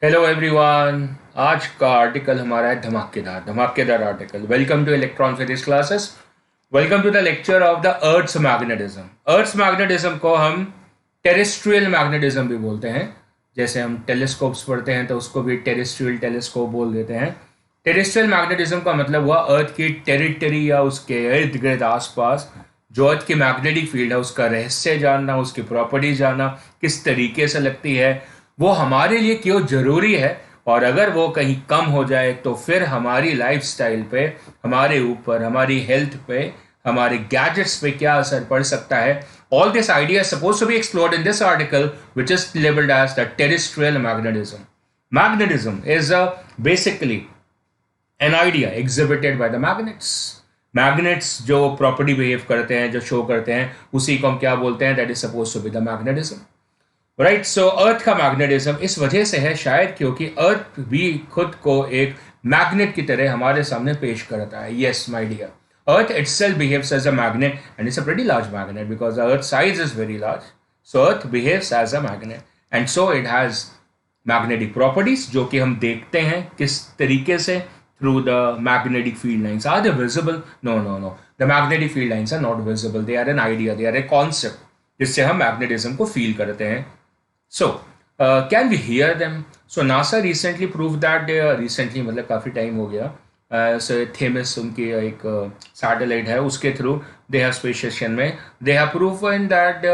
Hello everyone. आज का article हमारा है धमाकेदार धमाकेदार article. Welcome to electron physics classes. Welcome to the lecture of the earth's magnetism. Earth's magnetism को हम टेरेस्ट्रियल मैग्नेटिज्म भी बोलते हैं। जैसे हम टेलीस्कोप्स पढ़ते हैं तो उसको भी टेरेस्ट्रियल टेलीस्कोप बोल देते हैं। टेरेस्ट्रियल मैग्नेटिज्म का मतलब हुआ अर्थ की टेरिटरी या उसके इर्द गिर्द आसपास जो अर्थ की मैग्नेटिक फील्ड है उसका रहस्य जानना, उसकी प्रॉपर्टी जानना, किस तरीके से लगती है, वो हमारे लिए क्यों जरूरी है, और अगर वो कहीं कम हो जाए तो फिर हमारी लाइफस्टाइल पे, हमारे ऊपर, हमारी हेल्थ पे, हमारे गैजेट्स पे क्या असर पड़ सकता है। All this idea suppose to be explored in this article which is labelled as the terrestrial magnetism. Magnetism is basically an idea exhibited by the magnets. Magnets जो प्रॉपर्टी बिहेव करते हैं, जो शो करते हैं, उसी को हम क्या बोलते हैं? That is suppose to be the magnetism. Right. So earth का मैग्नेटिज्म इस वजह से है शायद क्योंकि अर्थ भी खुद को एक मैग्नेट की तरह हमारे सामने पेश करता है। Yes my dear, earth itself behaves as a magnet and it's a pretty large magnet because the earth size is very large. So earth behaves as a magnet and so it has magnetic properties जो कि हम देखते हैं किस तरीके से through the magnetic field lines. Are they visible? No, no, no. The magnetic field lines are not visible. They are an idea, they are a concept जिससे हम मैग्नेटिज्म को फील करते हैं। So, can we hear them? So NASA recently proved that recently मतलब काफ़ी time हो गया। so Themis उनकी एक सैटेलाइट है, उसके through they have space station में they have proven that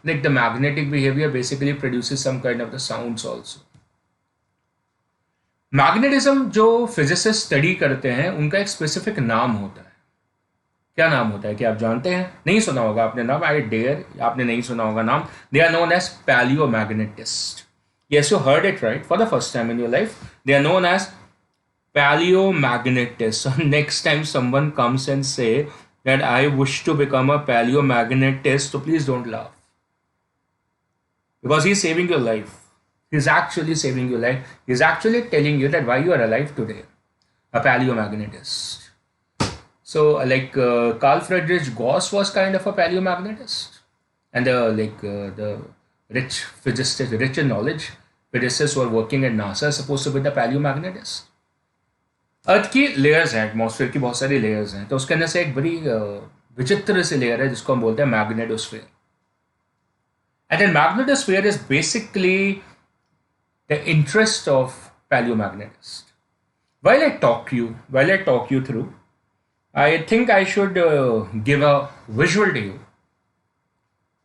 like the magnetic behavior basically produces some kind of the sounds also. Magnetism जो फिजिसिस्ट स्टडी करते हैं उनका एक स्पेसिफिक नाम होता है। क्या नाम होता है कि आप जानते हैं? नहीं सुना होगा आपने नाम, आई डेयर, आपने नहीं सुना होगा नाम। They are known as paleomagnetist. Yes, you heard it right for the first time in your life. They are known as paleomagnetist. So next time someone comes and say that I wish to become a paleomagnetist, so please don't laugh because he's saving your life. He's actually saving your life. He's actually telling you that why you are alive today, a paleomagnetist. So, Carl Friedrich Gauss was kind of a paleomagnetist, and the rich physicists, rich in knowledge physicists who are working at NASA are supposed to be the paleomagnetists. अर्थ की layers हैं, atmosphere की बहुत सारी layers हैं, तो उसके अंदर से एक बड़ी विचित्र सी लेयर है जिसको हम बोलते हैं magnetosphere. And then magnetosphere is basically the interest of paleomagnetist. While I talk you through, I think I should give a visual to you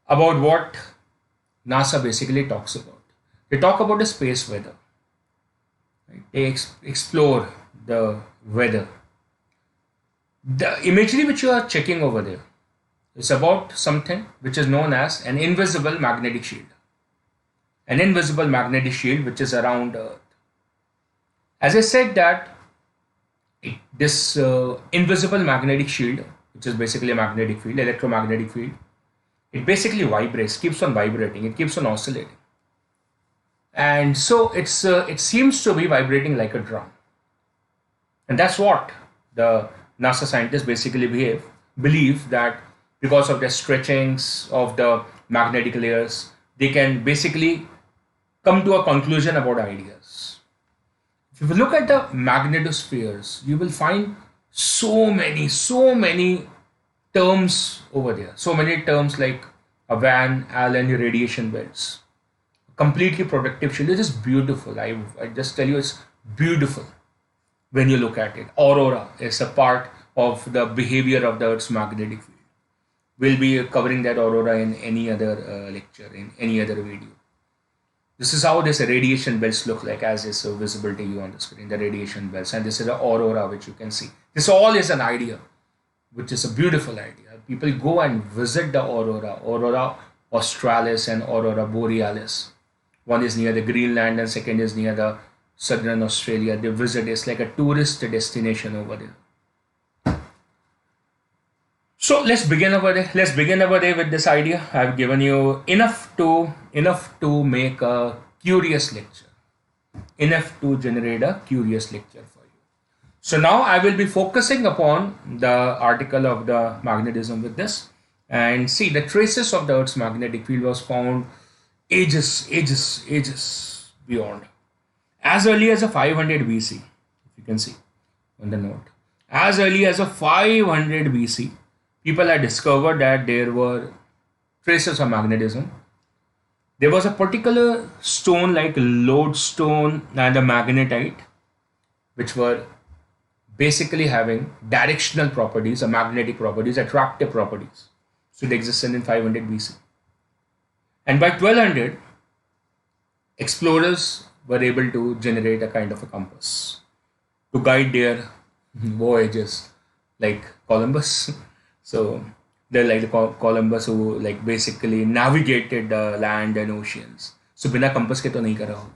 about what NASA basically talks about. They talk about the space weather. Right? They explore the weather. The imagery which you are checking over there is about something which is known as an invisible magnetic shield. An invisible magnetic shield which is around Earth. As I said that this invisible magnetic shield, which is basically a magnetic field, electromagnetic field, it basically vibrates, keeps on vibrating, it keeps on oscillating. And so it seems to be vibrating like a drum. And that's what the NASA scientists basically believe that because of the stretchings of the magnetic layers, they can basically come to a conclusion about ideas. If you look at the magnetospheres, you will find so many terms over there. So many terms like a Van Allen radiation belts, completely protective shield. It is beautiful. I just tell you, it's beautiful. When you look at it, aurora is a part of the behavior of the Earth's magnetic field. We'll be covering that aurora in any other lecture, in any other video. This is how this radiation belts look like as is visible to you on the screen, the radiation belts. And this is the aurora which you can see. This all is an idea, which is a beautiful idea. People go and visit the aurora australis and aurora borealis. One is near the Greenland and second is near the southern Australia. They visit. It's like a tourist destination over there. So let's begin over there with this idea. I've given you enough to make a curious lecture, enough to generate a curious lecture for you. So now I will be focusing upon the article of the magnetism with this, and see the traces of the Earth's magnetic field was found ages beyond. As early as a 500 BC, if you can see on the note, as early as a 500 BC, people had discovered that there were traces of magnetism. There was a particular stone like lodestone and a magnetite, which were basically having directional properties, or magnetic properties, attractive properties. So they existed in 500 BC. And by 1200, explorers were able to generate a kind of a compass to guide their voyages, like Columbus. So they're like the Columbus who like basically navigated the land and oceans. So बिना compass के तो नहीं करा होगा.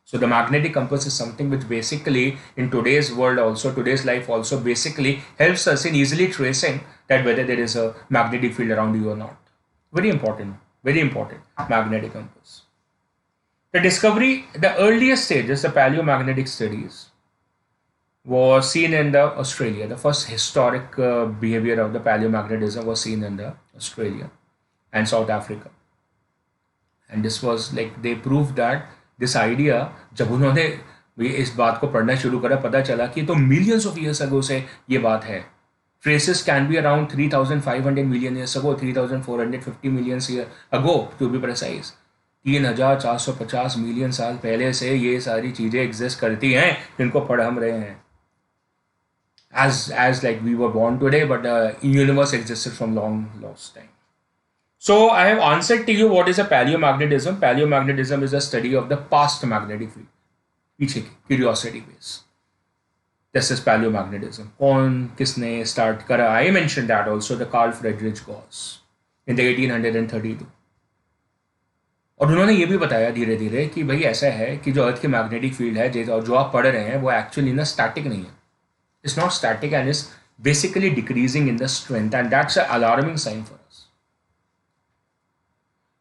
So the magnetic compass is something which basically in today's world also, today's life also basically helps us in easily tracing that whether there is a magnetic field around you or not. Very important magnetic compass. The discovery, the earliest stages, the paleomagnetic studies, was seen in the Australia. The first historic behavior of the paleomagnetism was seen in the Australia and South Africa. And this was like they proved that this idea, जब उन्होंने इस बात को पढ़ना शुरू करा, पता चला कि तो millions of years ago से ये बात है. Traces can be around 3,500 million years ago, 3,450 million years ago to be precise. 3,450 million साल पहले से ये सारी चीजें एग्जिस्ट करती हैं जिनको पढ़ हम रहे हैं. As like we were born today, but the universe existed from long lost time. So I have answered to you what is a paleomagnetism. Paleomagnetism is a study of the past magnetic field. पीछे की curiosity base. This is paleomagnetism. कौन किसने start करा? I mentioned that also, the Carl Friedrich Gauss in the 1832. और उन्होंने ये भी बताया धीरे धीरे कि भाई ऐसा है कि जो अर्थ की मैग्नेटिक फील्ड है जो आप पढ़ रहे हैं वो एक्चुअली ना स्टैटिक नहीं है. It's not static and is basically decreasing in the strength, and that's an alarming sign for us.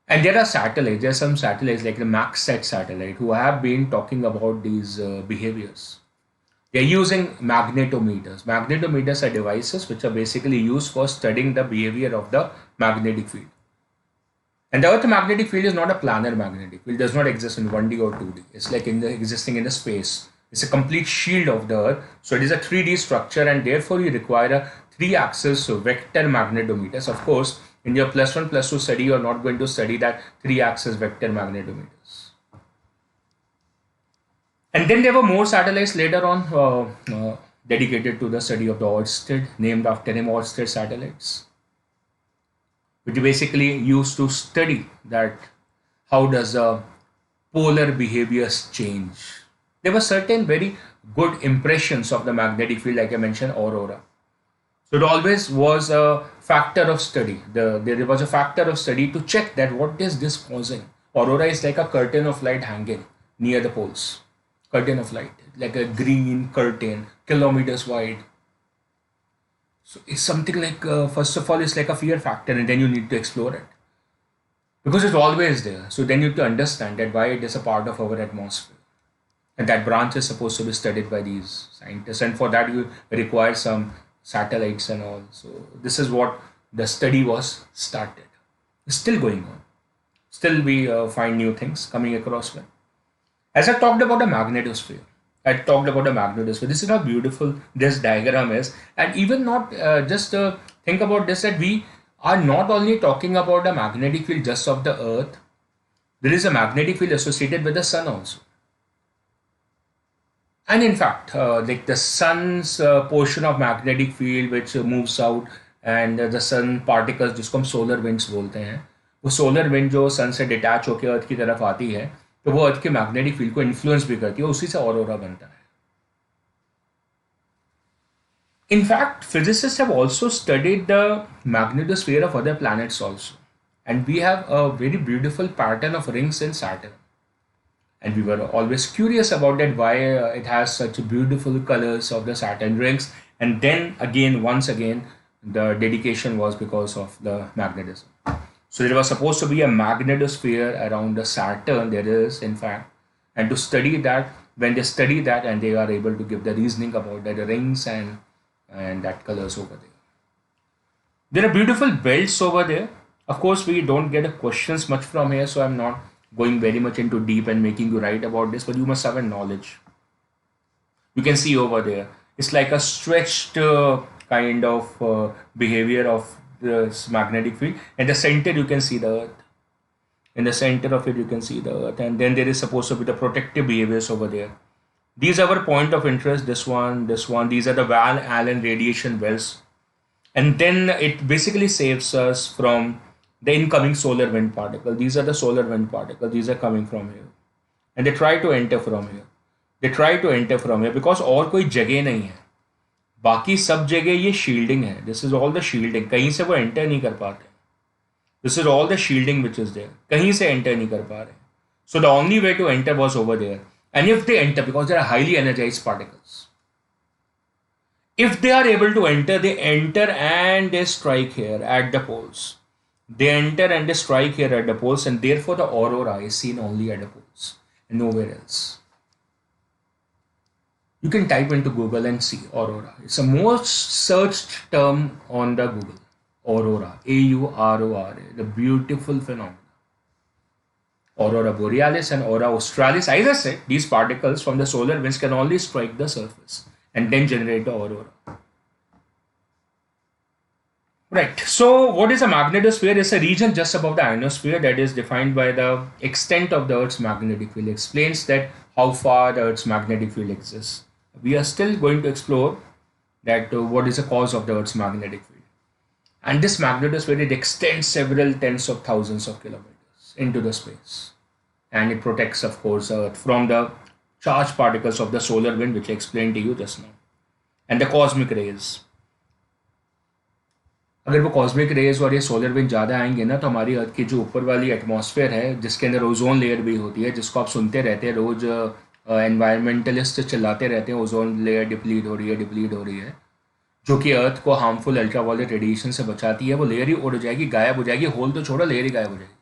And there are satellites, there are some satellites like the MaxSat satellite who have been talking about these behaviors. They're using magnetometers. Magnetometers are devices which are basically used for studying the behavior of the magnetic field. And the Earth magnetic field is not a planar magnetic field. It does not exist in 1D or 2D. It's like existing in the space. It's a complete shield of the Earth. So it is a 3D structure, and therefore you require a 3-axis vector magnetometers. Of course, in your +1, +2 study, you are not going to study that 3-axis vector magnetometers. And then there were more satellites later on dedicated to the study of the Oersted, named after him, Oersted satellites, which basically used to study that how does polar behaviors change. There were certain very good impressions of the magnetic field, like I mentioned, aurora. So it always was a factor of study. There was a factor of study to check that what is this causing. Aurora is like a curtain of light hanging near the poles. Curtain of light, like a green curtain, kilometers wide. So it's something like, first of all, it's like a fear factor, and then you need to explore it. Because it's always there. So then you need to understand that why it is a part of our atmosphere. And that branch is supposed to be studied by these scientists. And for that you require some satellites and all. So this is what the study was started. It's still going on. Still we find new things coming across with. As I talked about the magnetosphere, this is how beautiful this diagram is. And even not just think about this, that we are not only talking about the magnetic field just of the Earth. There is a magnetic field associated with the sun also. And in fact, like the sun's portion of magnetic field which moves out, and the sun particles जिसको हम solar winds बोलते हैं, वो solar wind जो sun से detach होकर अर्थ की तरफ आती है, तो वो अर्थ के मैग्नेटिक फील्ड को इन्फ्लुएंस भी करती है, उसी से ऑरोरा बनता है. In fact, physicists have also studied the magnetosphere of other planets also, and we have a very beautiful pattern of rings in Saturn. And we were always curious about that, why it has such beautiful colors of the Saturn rings. And then again, once again, the dedication was because of the magnetism. So there was supposed to be a magnetosphere around the Saturn. There is, in fact, and to study that, when they study that, and they are able to give the reasoning about the rings and that colors over there. There are beautiful belts over there. Of course, we don't get questions much from here, so I'm not going very much into deep and making you write about this, but you must have a knowledge. You can see over there, it's like a stretched kind of behavior of this magnetic field. At the center, you can see the Earth. In the center of it, you can see the Earth, and then there is supposed to be the protective behaviors over there. These are our point of interest. This one, this one. These are the Van Allen radiation wells, and then it basically saves us from the incoming solar wind particle. These are the solar wind particles. These are coming from here, and they try to enter from here. They try to enter from here because और कोई जगह नहीं है. बाकी सब जगह ये shielding है. This is all the shielding. कहीं से वो एंटर नहीं कर पाते. This is all the shielding which is there. कहीं से एंटर नहीं कर पा रहे. So the only way to enter was over there. And if they enter, because they are highly energise particles, if they are able to enter, they enter and they strike here at the poles. They enter and they strike here at the poles, and therefore the aurora is seen only at the poles and nowhere else. You can type into Google and see aurora. It's the most searched term on the Google. Aurora, A-U-R-O-R-A, the beautiful phenomenon. Aurora borealis and aurora australis. As I said, these particles from the solar winds can only strike the surface and then generate the aurora. Right. So what is a magnetosphere? It's a region just above the ionosphere that is defined by the extent of the Earth's magnetic field. It explains that how far the Earth's magnetic field exists. We are still going to explore that what is the cause of the Earth's magnetic field. And this magnetosphere, it extends several tens of thousands of kilometers into the space. And it protects, of course, Earth from the charged particles of the solar wind, which I explained to you just now, and the cosmic rays. अगर वो cosmic rays और ये solar wind ज़्यादा आएंगे ना, तो हमारी अर्थ की जो ऊपर वाली एटमॉस्फेयर है, जिसके अंदर ओजोन लेयर भी होती है, जिसको आप सुनते रहते हैं रोज, एनवायरमेंटलिस्ट चिल्लाते रहते हैं ओजोन लेयर डिप्लीट हो रही है, डिप्लीट हो रही है, जो कि अर्थ को हार्मफुल अल्ट्रावायलेट रेडिएशन से बचाती है, वो लेयर ही उड़ जाएगी, गायब हो जाएगी. होल तो छोड़ो, लेयर ही गायब हो जाएगी.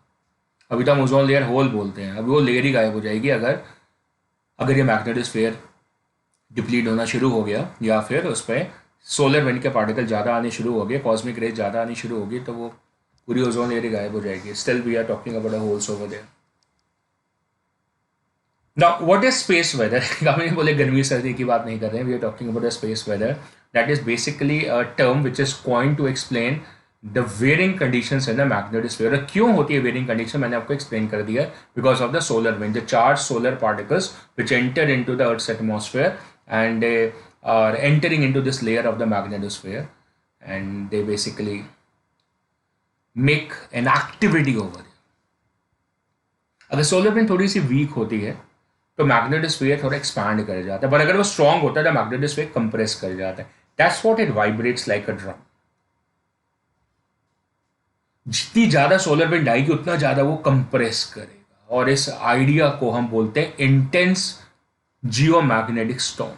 अभी तो हम ओजोन लेयर होल बोलते हैं, अभी वो लेयर ही गायब हो जाएगी अगर ये मैग्नेटोस्फीयर डिप्लीट होना शुरू हो गया, या फिर उस पर सोलर विंड के पार्टिकल ज़्यादा आने शुरू हो गए, कॉस्मिक रेज ज़्यादा आनी शुरू होगी, तो वो पूरी ओजोन लेयर गायब हो जाएगी. Still we are talking about a holes over there. Now what is space weather? हम बोले गर्मी सर्दी की बात नहीं कर रहे हैं. We are talking about a space weather. That is basically a term which is coined to explain the varying conditions in the magnetosphere. क्यों होती है वेरिंग कंडीशन, मैंने आपको एक्सप्लेन कर दिया. Because of the solar wind, the charge solar particles which enter into the earth's atmosphere and are entering into this layer of the magnetosphere, and they basically make an activity over it. अगर solar wind थोड़ी सी week होती है तो magnetosphere थोड़ा expand कर जाता है, पर अगर वो स्ट्रांग होता है तो मैग्नेटोस्फीयर कंप्रेस कर जाता है. That's what it vibrates like a drum. जितनी ज्यादा सोलर विंड आएगी उतना ज्यादा वो कंप्रेस करेगा, और इस आइडिया को हम बोलते हैं intense geomagnetic storm.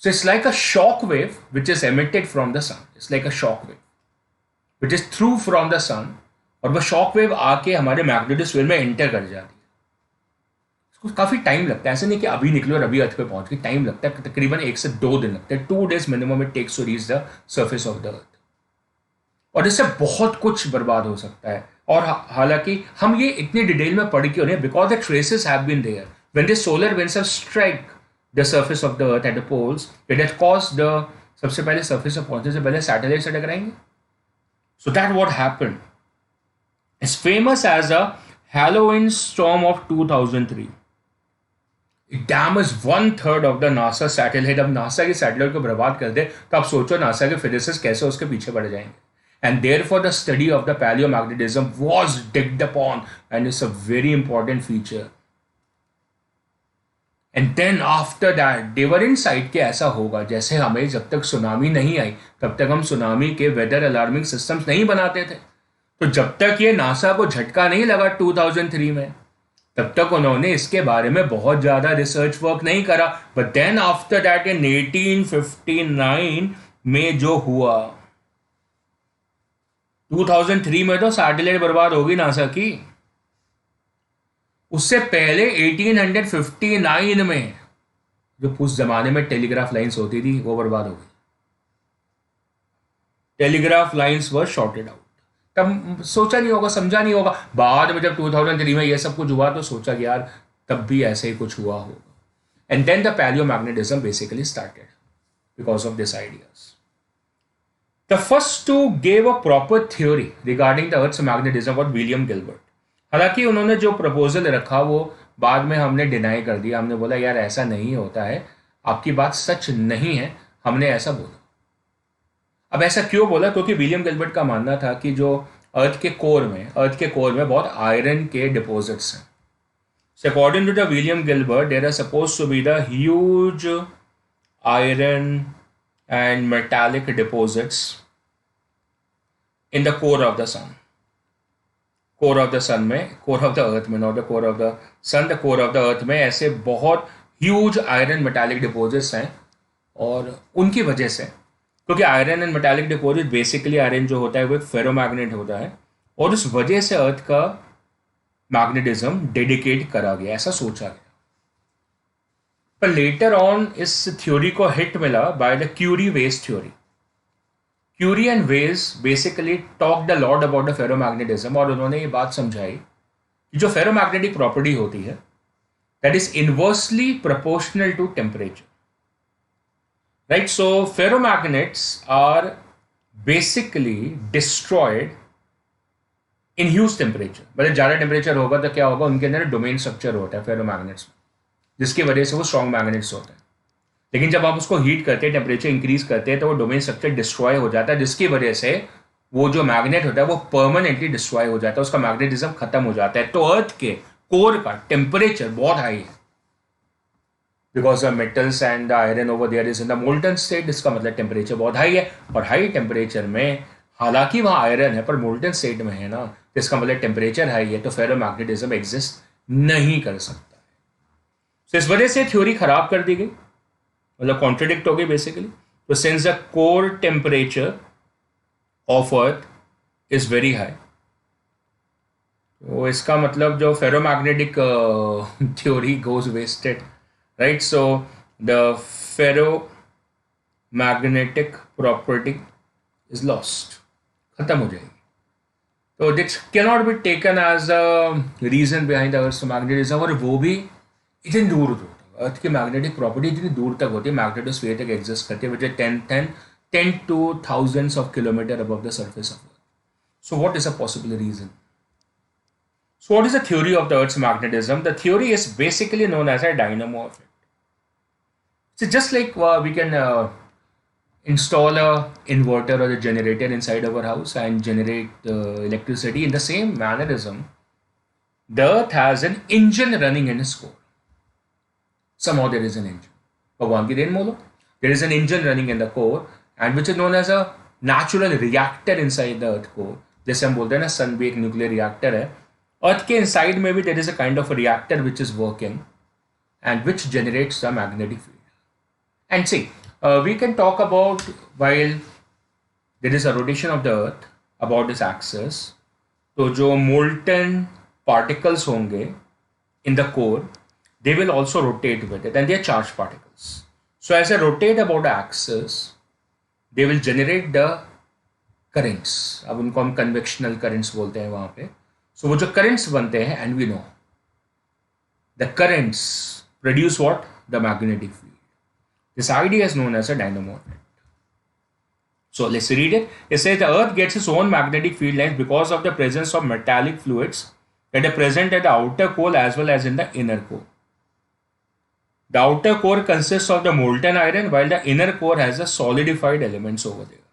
So it's like a shock wave which is emitted from the sun. It's like a shock wave which is through from the sun, और वो shock wave आके हमारे मैग्नेटोस्फीयर में एंटर कर जाती है. उसको काफ़ी टाइम लगता है. ऐसे नहीं कि अभी निकलो और अभी अर्थ पे पहुंच गई. टाइम लगता है, तकरीबन 1 से 2 दिन लगते हैं. 2 days minimum it takes to reach the surface of the earth. और इससे बहुत कुछ बर्बाद हो सकता है. और हालांकि हम ये इतनी डिटेल में पढ़ क्यों नहीं, because the traces have been there when the solar winds have strike the surface of the earth at the poles. It has caused the, सबसे पहले सर्फेस पे पहुंचने से पहले सैटेलाइट से टकराएंगे. So that what happened is famous as a Halloween storm of 2003. It damage 1/3 of the NASA satellite. अब NASA की सैटेलाइट को बर्बाद कर दे तो आप सोचो नासा के फिजिसिस्ट कैसे उसके पीछे पड़ जाएंगे. And therefore the study of the paleomagnetism was digged upon, and it's a very important feature. And then after that they were in sight कि ऐसा होगा. जैसे हमें जब तक सुनामी नहीं आई तब तक हम सुनामी के वेदर अलार्मिंग सिस्टम्स नहीं बनाते थे. तो जब तक ये नासा को झटका नहीं लगा 2003 में, तब तक उन्होंने इसके बारे में बहुत ज़्यादा रिसर्च वर्क नहीं करा. But then after that in 1859 में जो हुआ, 2003 में तो सैटेलाइट बर्बाद होगी नासा की. उससे पहले 1859 में जो उस जमाने में टेलीग्राफ लाइंस होती थी वो बर्बाद हो गई. Telegraph lines were shorted out. तब सोचा नहीं होगा, समझा नहीं होगा। बाद में जब 2003 में ये सब कुछ हुआ तो सोचा कि यार तब भी ऐसे ही कुछ हुआ होगा। And then the paleomagnetism basically started because of this ideas. The first to gave a proper theory regarding the earth's magnetism was William Gilbert. हालांकि उन्होंने जो प्रपोजल रखा वो बाद में हमने डिनाई कर दिया, हमने बोला यार ऐसा नहीं होता है, आपकी बात सच नहीं है, हमने ऐसा बोला। अब ऐसा क्यों बोला? क्योंकि विलियम गिलबर्ट का मानना था कि जो अर्थ के कोर में बहुत आयरन के डिपॉजिट्स हैं। So according to the William Gilbert, there are supposed to be the huge iron and metallic deposits in the core of the sun. core of the sun में, core of the earth में, not the core of the sun, the core of the earth में ऐसे बहुत huge iron metallic deposits हैं। और उनकी वजह से, क्योंकि iron and metallic deposit basically iron जो होता है वो एक फेरोमैग्नेट होता है, और उस वजह से अर्थ का मैग्नेटिज्म डेडिकेट करा गया, ऐसा सोचा गया। पर लेटर ऑन इस थ्योरी को हिट मिला by the Curie Weiss theory. Curie and Weiss basically talk the lot about the ferromagnetism, और उन्होंने ये बात समझाई कि जो फेरोमैग्नेटिक प्रॉपर्टी होती है that is inversely proportional to temperature, right. So ferromagnets are basically destroyed in huge temperature. मतलब ज़्यादा टेम्परेचर होगा तो क्या होगा, उनके अंदर डोमेन स्ट्रक्चर होता है फेरोमैग्नेट्स में, जिसकी वजह से वो स्ट्रॉन्ग मैग्नेट्स होते हैं। लेकिन जब आप उसको हीट करते हैं, टेम्परेचर इंक्रीज करते हैं, तो वो डोमेन स्ट्रक्चर डिस्ट्रॉय हो जाता है, जिसकी वजह से वो जो मैग्नेट होता है वो परमानेंटली डिस्ट्रॉय हो जाता है, उसका मैग्नेटिज्म खत्म हो जाता है। तो अर्थ के कोर का टेम्परेचर बहुत हाई है because the metals and the iron over there is in the molten state. इसका मतलब टेम्परेचर बहुत हाई है, और हाई टेम्परेचर में हालांकि वहाँ आयरन है पर मोल्टन स्टेट में है ना, तो इसका मतलब टेम्परेचर हाई है, तो फेरोमैग्नेटिज्म एग्जिस्ट नहीं कर सकता है। तो इस वजह से थ्योरी खराब कर दी गई, मतलब कॉन्ट्रडिक्ट हो गई बेसिकली। तो since the core temperature of earth is very high, तो इसका मतलब जो ferromagnetic theory goes wasted, right. So the ferromagnetic property is lost, खत्म हो जाएगी। तो this cannot be taken as a reason behind the earth magnetism, और वो भी इतनी दूर दूर तक। अर्थ की मैग्नेटिक प्रॉपर्टी इतनी दूर तक होती है, मैग्नेटोस्फीयर तक एग्जिस्ट करती है, which is 10 to thousands of kilometers above the surface of Earth. So what is a possible reason? So what is the theory of the Earth's magnetism? The theory is basically known as a dynamo effect. So just like we can install a inverter or a generator inside our house and generate electricity, in the same mannerism, the Earth has an engine running in its core. Somehow there is an engine. भगवान की then बोलो, there is an engine running in the core, and which is known as a natural reactor inside the earth core. जैसे हम बोलते हैं ना सन भी एक न्यूक्लियर रिएक्टर है, अर्थ के इनसाइड में भी there is a kind of a reactor which is working and which generates the magnetic field. And see, we can talk about, while there is a rotation of the earth about its axis, तो जो molten particles होंगे in the core, they will also rotate with it, and they are charged particles. So as they rotate about the axis, they will generate the currents. अब उनको हम convectional currents बोलते हैं वहाँ पे। So वो जो currents बनते हैं, and we know the currents produce what? The magnetic field. This idea is known as a dynamo effect. So let's read it. It says the Earth gets its own magnetic field lines because of the presence of metallic fluids that are present at the outer core as well as in the inner core. The outer core consists of the molten iron, while the inner core has the solidified elements over there.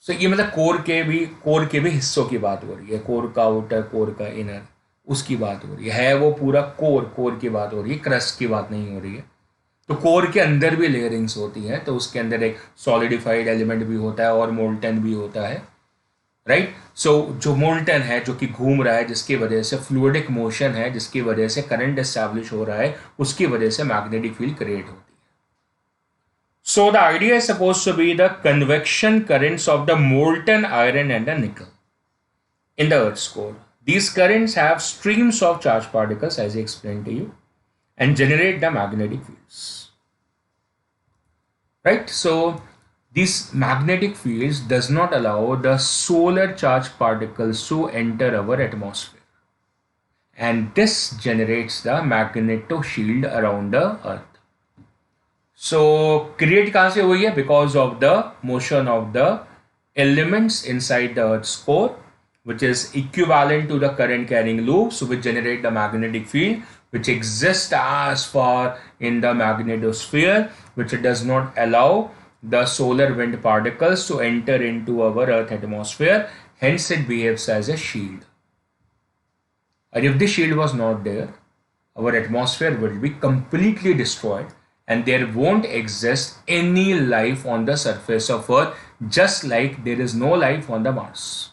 So ये मतलब core के भी हिस्सों की बात हो रही है, कोर का आउटर, कोर का इनर, उसकी बात हो रही है वो पूरा कोर की बात हो रही है, क्रस्ट की बात नहीं हो रही है। तो कोर के अंदर भी लेयरिंग्स होती हैं, तो उसके अंदर एक सॉलिडिफाइड एलिमेंट भी होता है और मोल्टन भी होता है, राइट। सो जो मोल्टन है, जो कि घूम रहा है, जिसकी वजह से फ्लूइडिक मोशन है, जिसकी वजह से करंट एस्टैब्लिश हो रहा है, उसकी वजह से मैग्नेटिक फील्ड क्रिएट होती है। So the idea is supposed to be the convection currents of the molten iron and the nickel in the Earth's core. These currents have streams of charged particles, as I explained to you, and generate the magnetic fields. Right? So These magnetic fields does not allow the solar charged particles to enter our atmosphere, and this generates the magnetoshield around the earth. So create कहाँ से हुई है? Because of the motion of the elements inside the earth's core, which is equivalent to the current carrying loops which generate the magnetic field which exists as far in the magnetosphere, which does not allow the solar wind particles to enter into our earth atmosphere. Hence it behaves as a shield. And if the shield was not there, our atmosphere will be completely destroyed and there won't exist any life on the surface of earth, just like there is no life on the Mars.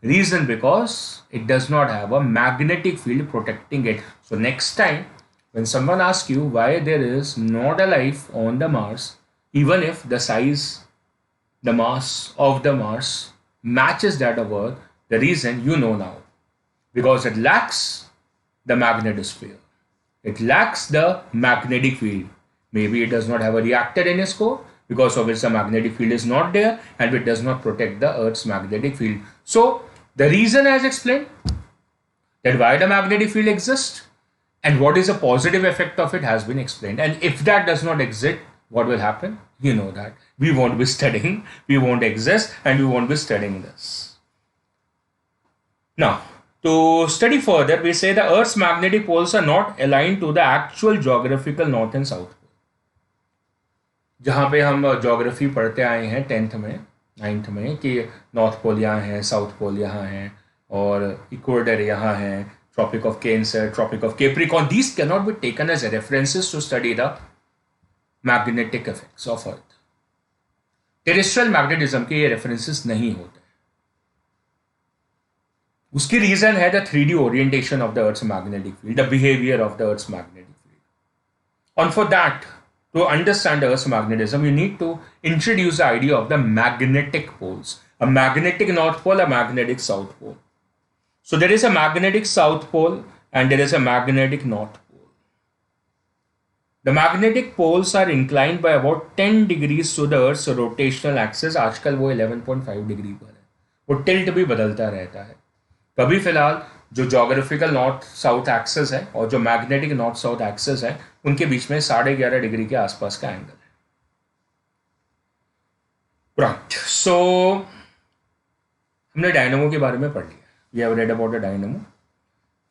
Reason, because it does not have a magnetic field protecting it. So next time when someone asks you why there is not a life on the Mars, even if the size, the mass of the Mars matches that of Earth, the reason you know now. Because it lacks the magnetosphere. It lacks the magnetic field. Maybe it does not have a reactor in its core, because of which the magnetic field is not there and it does not protect the Earth's magnetic field. So the reason as explained, that why the magnetic field exists and what is a positive effect of it has been explained. And if that does not exist, what will happen? You know that we won't be studying, we won't exist, and we won't be studying this. Now, to study further, we say the Earth's magnetic poles are not aligned to the actual geographical north and south pole. जहाँ पे हम geography पढ़ते आए हैं 10th में 9th में कि north pole यहाँ है, साउथ पोल यहाँ है और इक्वेटर यहाँ है, Tropic of Cancer, Tropic of Capricorn. These can not be taken as references to study the magnetic effects of earth. Terrestrial magnetism के ये रेफरेंसेस नहीं होते. उसकी रीजन है the 3D orientation of the earth's magnetic field, the behaviour of the earth's magnetic field. और for that, to understand Earth's magnetism, you need to introduce the idea of the magnetic poles. A magnetic north pole, a magnetic south pole. So there is a magnetic south pole and there is a magnetic north pole. The magnetic poles are inclined by about 10 degrees to the Earth's rotational axis. आजकल वो 11.5 degree पर है. वो tilt भी बदलता रहता है. कभी फिलहाल जो जोग्राफिकल नॉर्थ साउथ एक्सेस है और जो मैग्नेटिक नॉर्थ साउथ एक्सेस है उनके बीच में 11.5 डिग्री के आसपास का एंगल है. राइट. सो हमने डायनामो के बारे में पढ़ लिया. We have read about the dynamo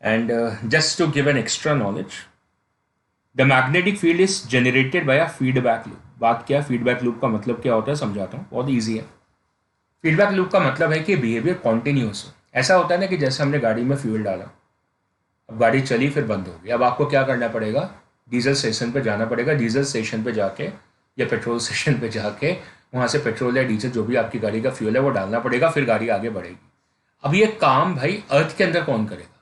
and just to give an extra knowledge, the magnetic field is generated by a feedback loop. बात क्या, फीडबैक लूप का मतलब क्या होता है समझाता हूँ, बहुत ईजी है. फीडबैक लूप का मतलब है कि बिहेवियर कॉन्टिन्यूस हो. ऐसा होता है ना कि जैसे हमने गाड़ी में फ्यूल डाला, अब गाड़ी चली फिर बंद हो गई, अब आपको क्या करना पड़ेगा, डीजल स्टेशन पे जाना पड़ेगा. डीजल स्टेशन पे जाके या पेट्रोल स्टेशन पे जाके वहाँ से पेट्रोल या डीजल जो भी आपकी गाड़ी का फ्यूल है वो डालना पड़ेगा, फिर गाड़ी आगे बढ़ेगी. अब ये काम भाई अर्थ के अंदर कौन करेगा?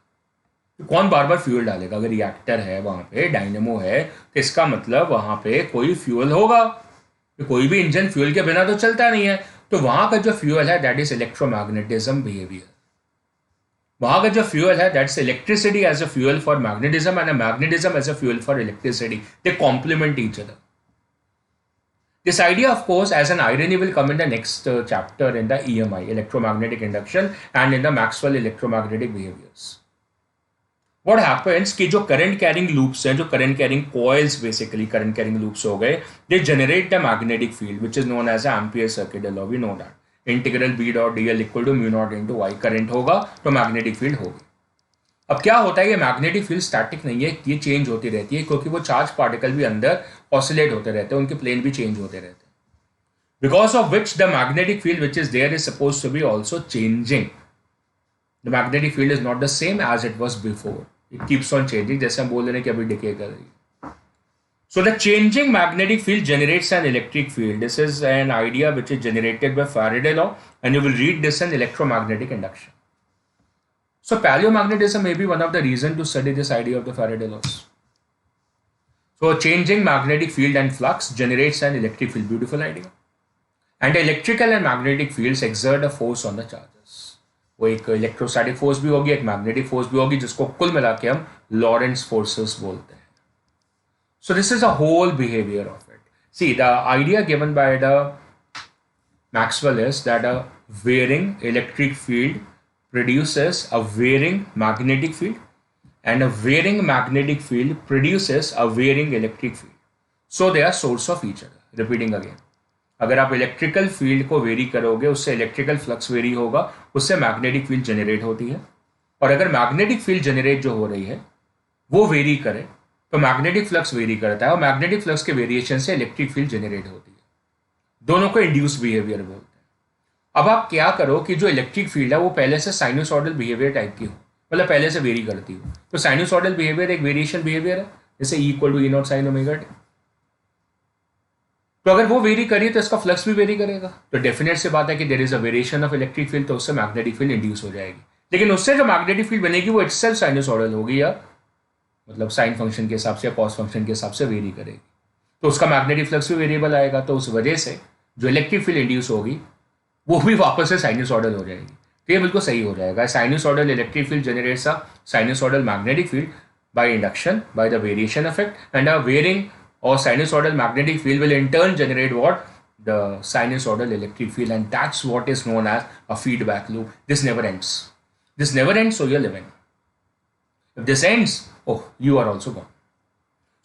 तो कौन बार बार फ्यूल डालेगा? अगर रिएक्टर है वहाँ पे, डायनेमो है, तो इसका मतलब वहाँ पे कोई फ्यूल होगा. तो कोई भी इंजन फ्यूल के बिना तो चलता नहीं है. तो वहाँ का जो फ्यूल है दैट इज इलेक्ट्रोमैग्नेटिज्म बिहेवियर. वहाँ का जो फ्यूल है that's electricity as a fuel for magnetism and magnetism as a fuel for electricity. They complement each other. This idea, of course, as an irony, will come in the next chapter in the EMI, electromagnetic induction, and in the Maxwell electromagnetic behaviors. What happens कि जो current carrying loops हैं, जो current carrying coils basically current carrying loops हो गए, they generate the magnetic field which is known as the Ampere circuit law. We know that. Integral B dot dl equal to mu naught into y. Current होगा तो magnetic field होगी. अब क्या होता है, ये मैग्नेटिक फील्ड स्टैटिक नहीं है, ये चेंज होती रहती है क्योंकि वो चार्ज पार्टिकल भी अंदर ऑसिलेट होते रहते हैं, उनके प्लेन भी चेंज होते रहते हैं. Because of which the magnetic field which is there is suppose to be also changing. The magnetic field is not the same as it was before. It keeps on changing, जैसे हम बोल रहे हैं कि अभी डिके कर रही है. So the changing magnetic field generates an electric field. This is an idea which is generated by Faraday law, and you will read this in electromagnetic induction. So paleomagnetism may be one of the reasons to study this idea of the Faraday laws. So changing magnetic field and flux generates an electric field. Beautiful idea. And electrical and magnetic fields exert a force on the charges. वो एक electrostatic force भी होगी, एक magnetic force भी होगी, जिसको कुल मिला के हम लॉरेंट्ज फोर्सेस बोलते हैं. So this is a whole behavior of it. See, the idea given by the Maxwell is that a varying electric field produces a varying magnetic field, and a varying magnetic field produces a varying electric field. So they are source of each other. Repeating again, अगर आप electrical field को very करोगे उससे electrical flux very होगा, उससे magnetic field generate होती है, और अगर मैग्नेटिक फील्ड जनरेट जो हो रही है वो वेरी करे तो मैग्नेटिक फ्लक्स वेरी करता है, और मैग्नेटिक फ्लक्स के वेरिएशन से इलेक्ट्रिक फील्ड जनरेट होती है. दोनों को इंड्यूस बिहेवियर बोलते हैं. अब आप क्या करो कि जो इलेक्ट्रिक फील्ड है वो पहले से साइनोसॉइडल बिहेवियर टाइप की हो, मतलब पहले से वेरी करती हो. तो साइनोसॉइडल बिहेवियर एक वेरिएशन बिहेवियर है, जैसे E equal to E0 sine omega T. तो अगर वो वेरी करी तो इसका फ्लक्स भी वेरी करेगा. तो डेफिनेट से बात है कि there is a variation of electric field, तो उससे मैग्नेटिक फील्ड इंड्यूस हो जाएगी. लेकिन उससे जो मैग्नेटिक फील्ड बनेगी वो इटसेल्फ साइनोसॉइडल होगी, या मतलब साइन फंक्शन के हिसाब से या कॉस फंक्शन के हिसाब से वेरी करेगी. तो उसका मैग्नेटिक फ्लक्स भी वेरिएबल आएगा. तो उस वजह से जो इलेक्ट्रिक फील्ड इंड्यूस होगी वो भी वापस से साइनोसॉइडल हो जाएगी. तो ये बिल्कुल सही हो जाएगा. Sinusoidal electric field generates a sinusoidal magnetic field by induction by the variation effect, and a varying or sinusoidal magnetic field will in turn generate what? The sinusoidal electric field, and that's what is known as a feedback loop. This never ends. This never ends, so you're living. If this ends, oh, you are also gone.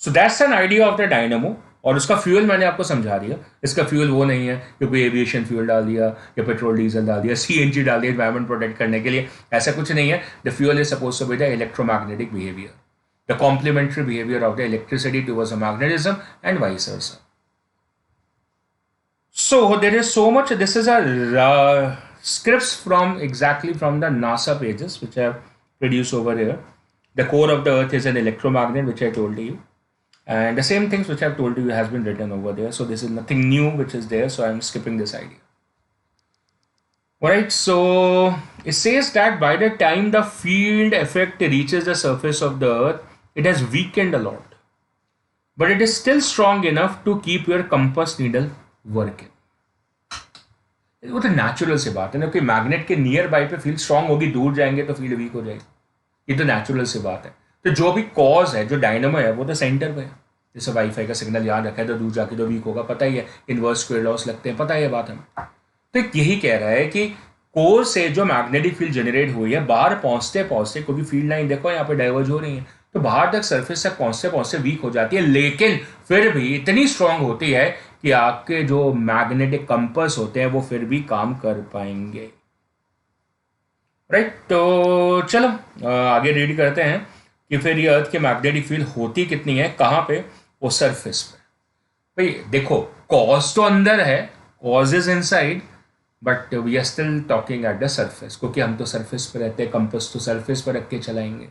So that's an idea of the dynamo. और उसका fuel मैंने आपको समझा दिया. इसका fuel वो नहीं है कि कोई एविएशन फ्यूल डाल दिया या पेट्रोल डीजल डाल दिया, CNG डाल दिया एनवायरमेंट प्रोटेक्ट करने के लिए, ऐसा कुछ नहीं है. The fuel is suppose to be the electromagnetic behaviour, the complementary behavior of the electricity towards the magnetism, and vice versa. So there is so much. This is a scripts from exactly from the NASA pages which I have produced over here. The core of the Earth is an electromagnet, which I told you, and the same things which I have told you has been written over there. So this is nothing new which is there. So I am skipping this idea. Alright, so it says that by the time the field effect reaches the surface of the Earth, it has weakened a lot, but it is still strong enough to keep your compass needle working. वो तो natural से बात है ना कि magnet के near by पे field strong होगी, दूर जाएंगे तो फील्ड वीक हो जाएगी. ये तो नेचुरल से बात है. तो जो भी कॉज है, जो डायनामो है, वो तो सेंटर पे है. जैसे वाईफाई का सिग्नल याद रखा है तो दूर जाके तो वीक होगा, पता ही है. इनवर्स स्क्वायर लॉस लगते हैं, पता है ये बात हमें. तो यही कह रहा है कि कोर से जो मैग्नेटिक फील्ड जनरेट हुई है, बाहर पहुंचते पहुंचते कोई भी फील्ड लाइन देखो यहाँ पे डाइवर्ज हो रही है, तो बाहर तक सरफेस तक पहुंचते पहुंचते वीक हो जाती है, लेकिन फिर भी इतनी स्ट्रांग होती है कि आपके जो मैग्नेटिक कंपास होते हैं वो फिर भी काम कर पाएंगे. राइट, तो चलो आगे रीड करते हैं कि फिर ये अर्थ के मैग्नेटिक फील्ड होती कितनी है, कहाँ पे? वो सरफेस पे. भाई देखो, कॉज तो अंदर है, cause is inside, but we are still talking at the surface, क्योंकि हम तो सरफेस पे रहते हैं, कंपास तो सरफेस पर रख के चलाएंगे.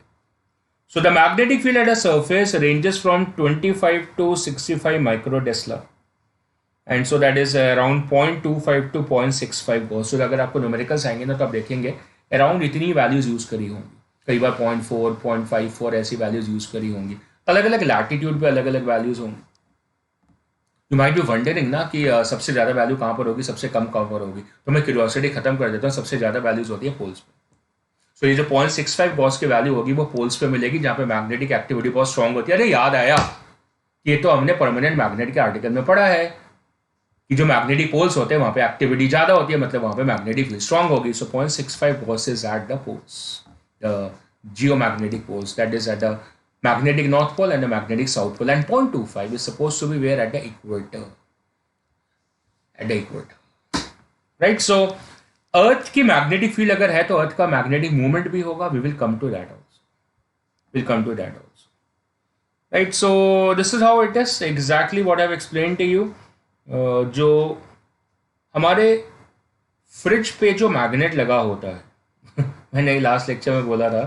So the magnetic field at a surface ranges from 25 to 65 microdesla, and so that is around 0.25 to 0.65 gauss. So अगर आपको न्यूमेरिकल्स आएंगे ना तो आप देखेंगे अराउंड इतनी वैल्यूज यूज करी होंगी, कई बार 0.4 0.54 ऐसी वैल्यूज यूज करी होंगी. अलग अलग लैटिट्यूड पे अलग अलग वैल्यूज होंगी. यू माइट बी वंडरिंग ना कि सबसे ज़्यादा वैल्यू कहाँ पर होगी, सबसे कम कहाँ पर होगी. तो मैं क्यूरियोसिटी खत्म कर देता हूँ. सबसे ज़्यादा वैल्यूज होती है पोल्स पे. तो ये जो 0.65 गॉस की वैल्यू होगी वो पोल्स पे मिलेगी, जहाँ पे मैग्नेटिक एक्टिविटी बहुत स्ट्रांग होती है. अरे याद आया, ये तो हमने परमानेंट मैग्नेट के आर्टिकल में पढ़ा है कि जो मैग्नेटिक पोल्स होते हैं वहाँ पे एक्टिविटी ज़्यादा होती है, मतलब वहाँ पे मैग्नेटिक फील्ड स्ट्रांग होगी. So 0.65 gauss is at the poles, the geomagnetic poles, that is at the magnetic north pole and the magnetic south pole, and 0.25 is supposed to be where at the equator, right? So अर्थ की magnetic field अगर है तो अर्थ का magnetic movement भी होगा. We will come to that also, right? So this is how it is exactly what I have explain to you. जो हमारे fridge पे जो मैग्नेट लगा होता है मैंने लास्ट लेक्चर में बोला था,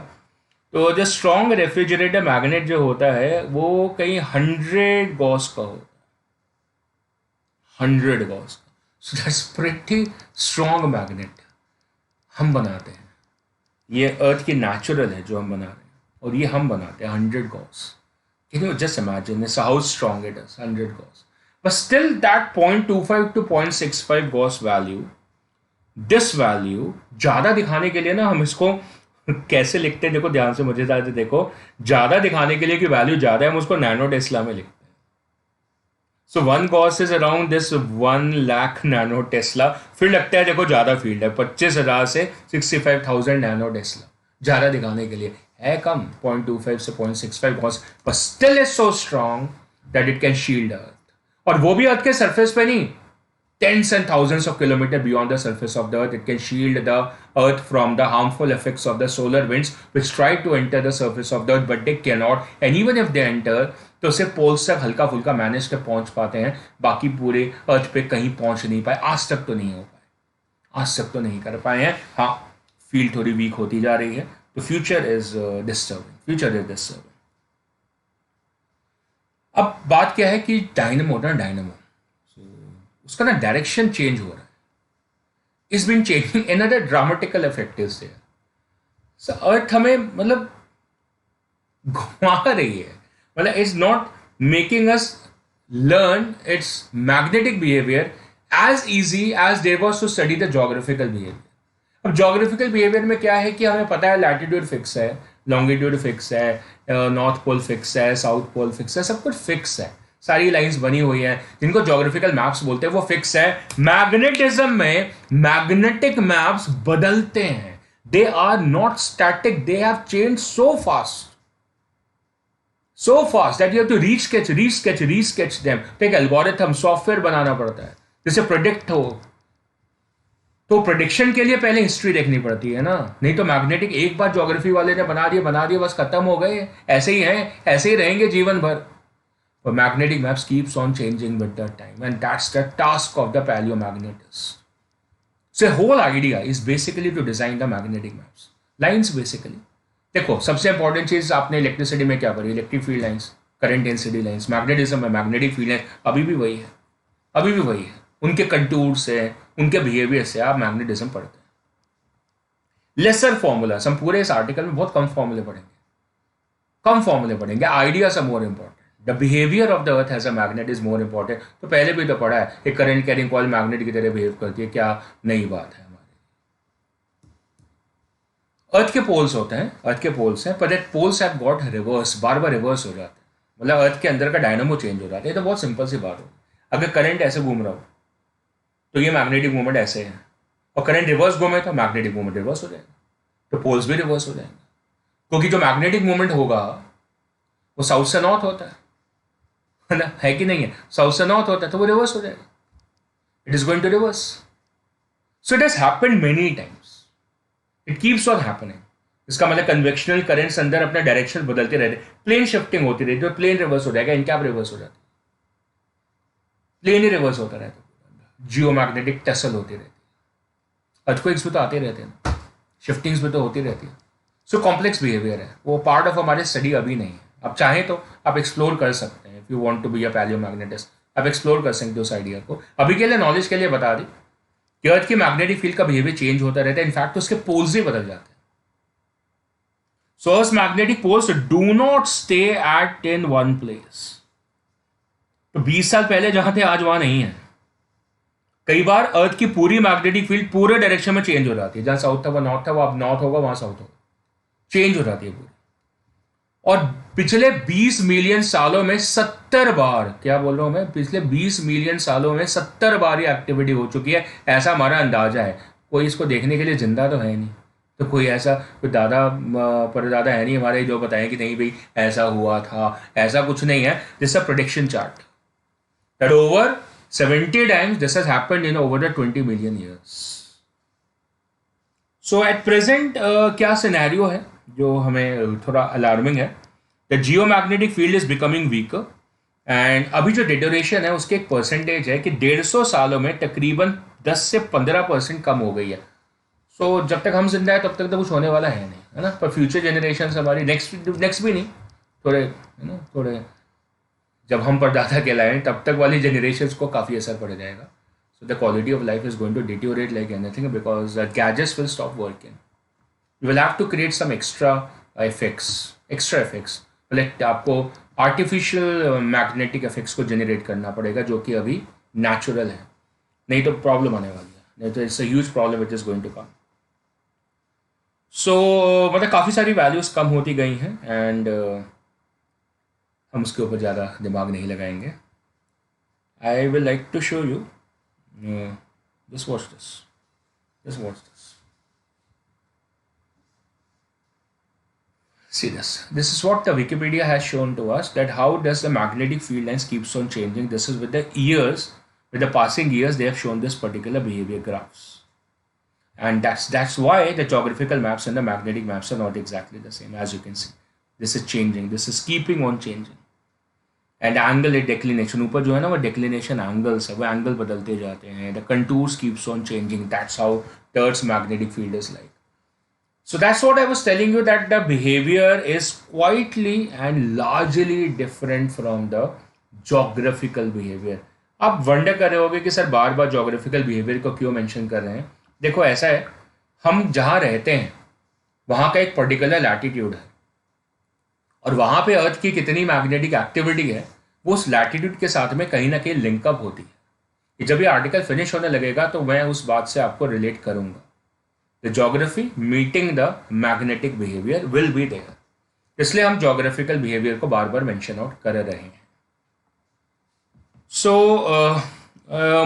तो जो स्ट्रॉन्ग रेफ्रिजरेटर मैग्नेट जो होता है वो कहीं 100 गॉस का होता है, 100 गॉस का. So that's pretty strong magnet हम बनाते हैं. ये अर्थ की नेचुरल है जो हम बना रहे हैं, और ये हम बनाते हैं 100 Gauss. Can you just imagine how strong it is, 100 Gauss. But still that 0.25 to 0.65 Gauss value, this value ज़्यादा दिखाने के लिए ना हम इसको कैसे लिखते हैं, देखो ध्यान से, मुझे ज़्यादा देखो, ज़्यादा दिखाने के लिए कि वैल्यू ज़्यादा है हम उसको नैनो टेस्ला में लिखते हैं. So one Gauss is around this 1 lakh nano Tesla. फिर लगता है देखो ज़्यादा फील्ड है, 25,000 से 65,000 नैनो टेस्ला, ज़्यादा दिखाने के लिए है कम, 0.25 से 0.65 gauss, but still is so strong that it can shield earth. और वो भी अर्थ के सरफेस पे नहीं, tens and thousands of kilometers beyond the surface of the earth. It can shield the earth from the harmful effects of the solar winds which try to enter the surface of the earth, but they cannot. And even if they enter, तो सिर्फ poles तक हल्का फुल्का manage कर पहुंच पाते हैं, बाकी पूरे अर्थ पे कहीं पहुंच नहीं पाए, आज तक तो नहीं हो पाए, आज तक तो नहीं कर पाए हैं। हाँ, फील्ड थोड़ी वीक होती जा रही है, तो future is disturbing, future is disturbing. अब बात क्या है कि डायनमो ना, डायनमो उसका ना डायरेक्शन चेंज हो रहा है, is been changing, another dramatical effect is there. So earth हमें मतलब घुमा रही है, मतलब it's not making us learn its magnetic behaviour as easy as there was to study the geographical behaviour. अब जोग्राफिकल बिहेवियर में क्या है कि हमें पता है लैटिट्यूड फिक्स है, लॉन्गिट्यूड फिक्स है, नॉर्थ पोल फिक्स है, साउथ पोल फिक्स है, सब कुछ फिक्स है, सारी लाइंस बनी हुई हैं जिनको ज्योग्राफिकल मैप्स बोलते हैं, वो फिक्स है। मैग्नेटिज्म में मैग्नेटिक मैप्स बदलते हैं, they are not static, they have change so fast that you have to resketch them. तो एक एल्गोरिथम, सॉफ्टवेयर बनाना पड़ता है जिसे प्रेडिक्ट हो, तो प्रेडिक्शन के लिए पहले हिस्ट्री देखनी पड़ती है ना, नहीं तो मैग्नेटिक एक बार ज्योग्राफी वाले ने बना दिया बस खत्म हो गए, ऐसे ही हैं, ऐसे ही रहेंगे जीवन भर। But magnetic maps keeps on changing with the time, and that's the task of the paleomagnetists. So the whole idea is basically to design the magnetic maps. Lines basically. देखो सबसे इंपॉर्टेंट चीज आपने इलेक्ट्रिसिटी में क्या पढ़ी, electric field lines, current density lines. Magnetism में magnetic field line अभी भी वही है, अभी भी वही है, उनके कंटूर से, उनके बिहेवियर से आप मैग्नेटिज्म पढ़ते हैं। लेसर फॉर्मूलाज हम पूरे इस आर्टिकल में बहुत कम फॉर्मूले पढ़ेंगे, ideas are more important. The behavior of the earth as a magnet is more important। तो पहले भी तो पढ़ा है, एक करंट कैरिंग कॉइल मैग्नेट की तरह बिहेव करती है, क्या नई बात है हमारे। अर्थ के पोल्स होते हैं, अर्थ के पोल्स हैं, पर that poles have got reverse, बार बार रिवर्स हो जाते हैं, मतलब अर्थ के अंदर का डायनामो चेंज हो जाता है। तो बहुत सिंपल सी बात हो, अगर करंट ऐसे घूम रहा हो तो ये मैग्नेटिक मूवमेंट ऐसे है, और करंट रिवर्स घूमे तो मैग्नेटिक मूवमेंट रिवर्स हो जाएगा, तो पोल्स भी रिवर्स हो जाएंगे, क्योंकि जो मैग्नेटिक मूवमेंट होगा वो साउथ से नॉर्थ होता है ना, है कि नहीं है, साउथ से नॉर्थ होता है, तो वो रिवर्स हो जाएगा, it is going to reverse. So it has happened many times, it keeps on happening. इसका मतलब कन्वेक्शनल करंट्स अंदर अपना डायरेक्शन बदलते रहते, प्लेन शिफ्टिंग होती रहती है, प्लेन रिवर्स हो जाएगा, इनकैप रिवर्स हो जाती है, प्लेन ही रिवर्स होता रहता है, जियोमैग्नेटिक टेसल होती रहती है, अर्थक्वेक्स भी तो आते रहते हैं, शिफ्टिंग्स भी तो होती रहती है। सो कॉम्प्लेक्स बिहेवियर है, वो पार्ट ऑफ हमारे स्टडी अभी नहीं है। आप चाहें तो आप एक्सप्लोर कर सकते हैं, if you want to be a paleomagnetist, आप एक्सप्लोर कर सकते हो उस आइडिया को। अभी के लिए नॉलेज के लिए बता दें कि अर्थ की मैग्नेटिक फील्ड का बिहेवियर चेंज होता रहता है, इनफैक्ट उसके पोल्स ही बदल जाते हैं। So earth magnetic poles do not stay at in one place. तो 20 साल पहले जहां थे आज वहां नहीं है। कई बार अर्थ की पूरी मैग्नेटिक फील्ड पूरे डायरेक्शन में चेंज हो जाती है, जहां साउथ था वहां नॉर्थ था, वो अब नॉर्थ होगा वहां साउथ होगा, चेंज हो जाती है पूरी। और पिछले 20 मिलियन सालों में 70 बार, क्या बोल रहा हूं मैं, पिछले 20 मिलियन सालों में 70 बार ये एक्टिविटी हो चुकी है, ऐसा हमारा अंदाजा है। कोई इसको देखने के लिए जिंदा तो है नहीं, तो कोई ऐसा कोई दादा परदादा है नहीं हमारे जो बताएं कि नहीं भाई ऐसा हुआ था, ऐसा कुछ नहीं है। This a prediction chart that over 70 times this has happened in over the 20 million years. So at present क्या सिनेरियो है जो हमें थोड़ा अलार्मिंग है, the geomagnetic field is becoming weaker, and अभी जो डिटोरेशन है उसके एक परसेंटेज है कि 150 सालों में तकरीबन 10 से 15% कम हो गई है। सो जब तक हम जिंदा है तब तक तो कुछ होने वाला है नहीं, है ना, पर फ्यूचर जनरेशन हमारी नेक्स्ट भी नहीं, थोड़े है ना, थोड़े जब हम परदादा कहलाएं तब तक वाली जनरेशन को काफ़ी असर पड़ जाएगा। So the quality of life is going to deteriorate like anything, because gadgets will stop working, you will have to create some extra effects, मतलब आपको आर्टिफिशियल मैग्नेटिक इफेक्ट्स को जनरेट करना पड़ेगा जो कि अभी नेचुरल है, नहीं तो प्रॉब्लम आने वाली है, नहीं तो it's a huge problem which is going to come. So मतलब काफ़ी सारी वैल्यूज़ कम होती गई हैं, एंड हम उसके ऊपर ज़्यादा दिमाग नहीं लगाएंगे। I will like to show you. Just watch this. Just watch this. See this. This is what the Wikipedia has shown to us, that how does the magnetic field lines keeps on changing. This is with the years, with the passing years, they have shown this particular behavior graphs. And that's why the geographical maps and the magnetic maps are not exactly the same. As you can see, this is changing. This is keeping on changing. And angle A declination, ऊपर जो है ना वो declination angles है, वो angle बदलते जाते हैं. The contours keeps on changing. That's how Earth's magnetic field is like. So that's what I was telling you, that the behavior is quietly and largely different from the geographical behavior. आप wonder कर रहे होगे कि sir बार बार geographical behavior को क्यों mention कर रहे हैं. देखो ऐसा है, हम जहाँ रहते हैं वहाँ का एक पर्टिकुलर लैटिट्यूड है और वहाँ पे अर्थ की कितनी मैग्नेटिक एक्टिविटी है वो उस लैटिट्यूड के साथ में कहीं ना कहीं लिंकअप होती है. कि जब ये आर्टिकल फिनिश होने लगेगा तो मैं उस बात से आपको रिलेट करूंगा. The geography meeting the magnetic behaviour will be there. इसलिए हम ज्योग्राफिकल बिहेवियर को बार बार मेंशन आउट कर रहे हैं. सो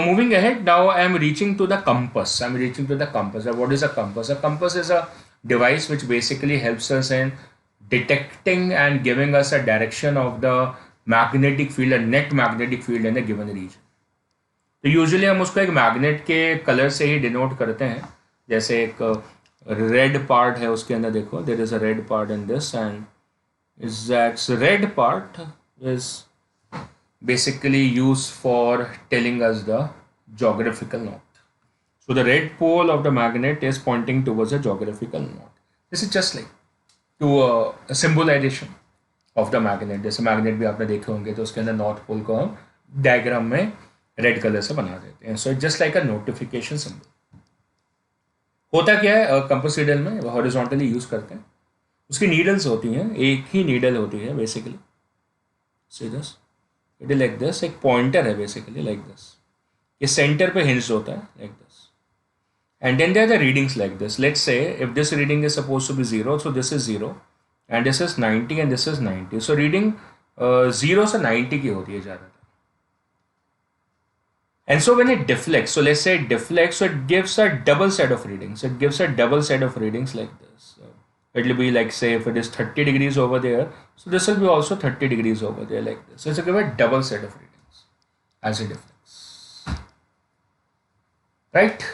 moving ahead, now I am reaching to the compass. What is a compass? A compass is a device which basically helps us in detecting and giving us a direction of the magnetic field, a net magnetic field in a given region. तो usually हम उसको एक magnet के colour से ही denote करते हैं. जैसे एक रेड पार्ट है उसके अंदर, देखो there is a red part in this, and is that's red part is basically used for telling us the geographical north. So the red pole of the magnet is pointing towards the geographical north. This is just like to a symbolization of the magnet. जैसे magnet भी आपने देखे होंगे तो उसके अंदर north pole को हम डायग्राम में रेड कलर से बना देते हैं. So it just like a notification symbol. होता क्या है, कंपास नीडल में हॉरिजॉन्टली यूज करते हैं. उसकी नीडल्स होती हैं, एक ही नीडल होती है basically. See this, it is like this. एक पॉइंटर है बेसिकली लाइक दिस. ये सेंटर पे हिंज होता है like this. And then there are the readings like this. Let's say if this reading is suppose to be 0, so this is 0 and this is 90 and this is 90. So reading 0 से 90 की होती है ज़्यादातर. And so when it deflects, so let's say it deflects, so it gives a double set of readings. It gives a double set of readings like this. So it will be like, say if it is 30 degrees over there, so this will be also 30 degrees over there like this. So it's a double set of readings as it deflects. Right?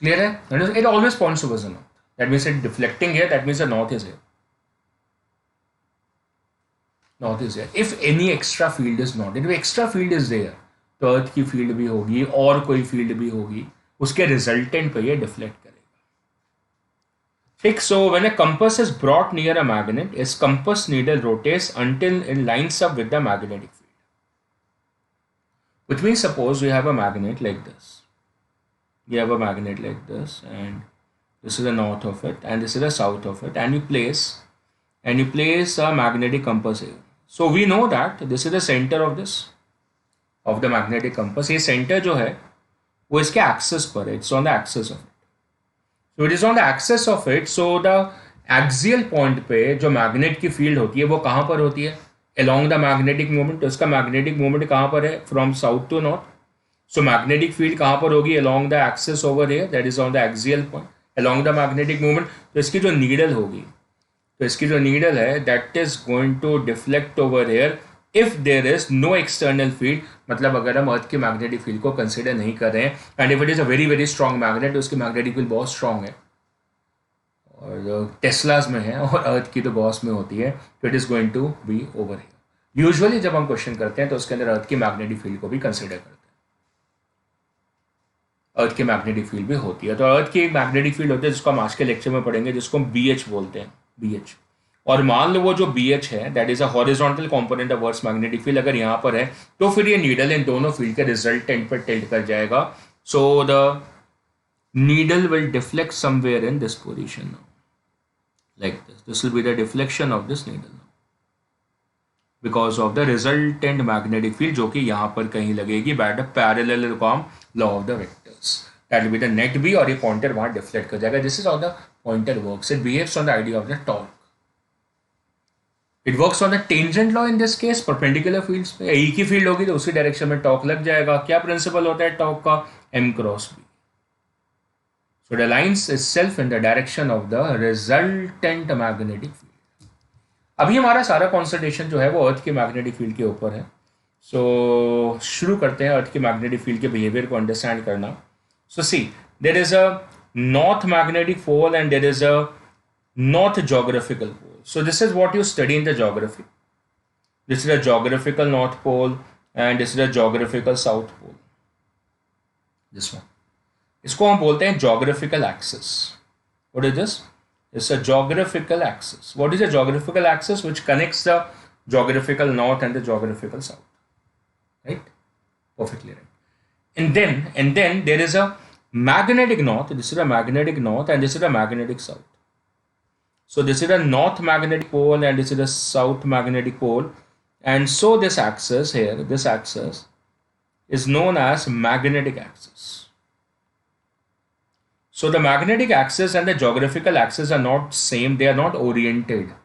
Clear hai? And it always points towards the north. That means it's deflecting here, that means the north is here. North is here. If any extra field is not, if extra field is there, तो अर्थ की field भी होगी और कोई field भी होगी, उसके resultant पे ये डिफ्लेक्ट करेगा. ठीक. So when a compass is brought near a magnet, इस compass needle rotates until it lines up with the magnetic field. Which means suppose we have a magnet like this. You have a magnet like this, and this is the north of it, and this is the south of it, and you place a magnetic compass here. So we know that this is the center of this. Of the magnetic compass. ये centre जो है वो इसके axis पर है. It's on the axis of it. So it is on the axis of it. So the axial point पे जो magnet की फील्ड होती है वो कहाँ पर होती है? Along the magnetic moment. तो इसका मैग्नेटिक मोमेंट कहाँ पर है? From south to north. So magnetic field कहाँ पर होगी? Along the axis over here, that is on the axial point along the magnetic moment. तो इसकी जो नीडल होगी, तो इसकी जो नीडल है that is going to deflect over here if there is no external field. मतलब अगर हम अर्थ के मैग्नेटिक फील्ड को कंसिडर नहीं कर रहे हैं, and if it is a very very strong magnet, उसकी मैग्नेटिक फील्ड बहुत स्ट्रॉन्ग है और टेस्लाज में है और अर्थ की तो गॉस में होती है, तो it is going to be over here. Usually जब हम क्वेश्चन करते हैं तो उसके अंदर अर्थ की मैग्नेटिक फील्ड को भी कंसिडर करते हैं. अर्थ की मैग्नेटिक फील्ड भी होती है. तो अर्थ की एक मैग्नेटिक फील्ड होती है जिसको हम आज के लेक्चर में पढ़ेंगे, जिसको हम BH बोलते हैं, BH. और मान लो वो जो BH है that is a horizontal component of earth magnetic field अगर यहाँ पर है, तो फिर ये नीडल इन दोनों फील्ड के रिजल्टेंट पर टिल्ट कर जाएगा. So the needle will deflect somewhere in this position now like this. This will be the deflection of this needle now because of the resultant magnetic field जो कि यहाँ पर कहीं लगेगी by the parallelogram law of the vectors. That will be the net B और ये pointer वहाँ deflect कर जाएगा. This is how the pointer works. It behaves on the idea of the torque. It works on the tangent law in this case, perpendicular fields पे एक ही field होगी तो उसी डायरेक्शन में टॉर्क लग जाएगा. क्या प्रिंसिपल होता है टॉर्क का? m cross b. So the lines itself in the direction of the resultant magnetic field. अभी हमारा सारा कॉन्सेंट्रेशन जो है वो अर्थ के मैग्नेटिक फील्ड के ऊपर है. सो शुरू करते हैं अर्थ के मैग्नेटिक फील्ड के बिहेवियर को अंडरस्टैंड करना. So see, there is a north magnetic pole and there is a north geographical pole. So this is what you study in the geography. This is a geographical north pole and this is a geographical south pole. This one, इसको हम बोलते हैं geographical axis. What is this? It's a geographical axis. What is a geographical axis? Which connects the geographical north and the geographical south, right? Perfectly right. And then there is a magnetic north. This is a magnetic north and this is a magnetic south. So this is a north magnetic pole and this is a south magnetic pole, and so this axis here, this axis is known as magnetic axis. So the magnetic axis and the geographical axis are not same. They are not oriented.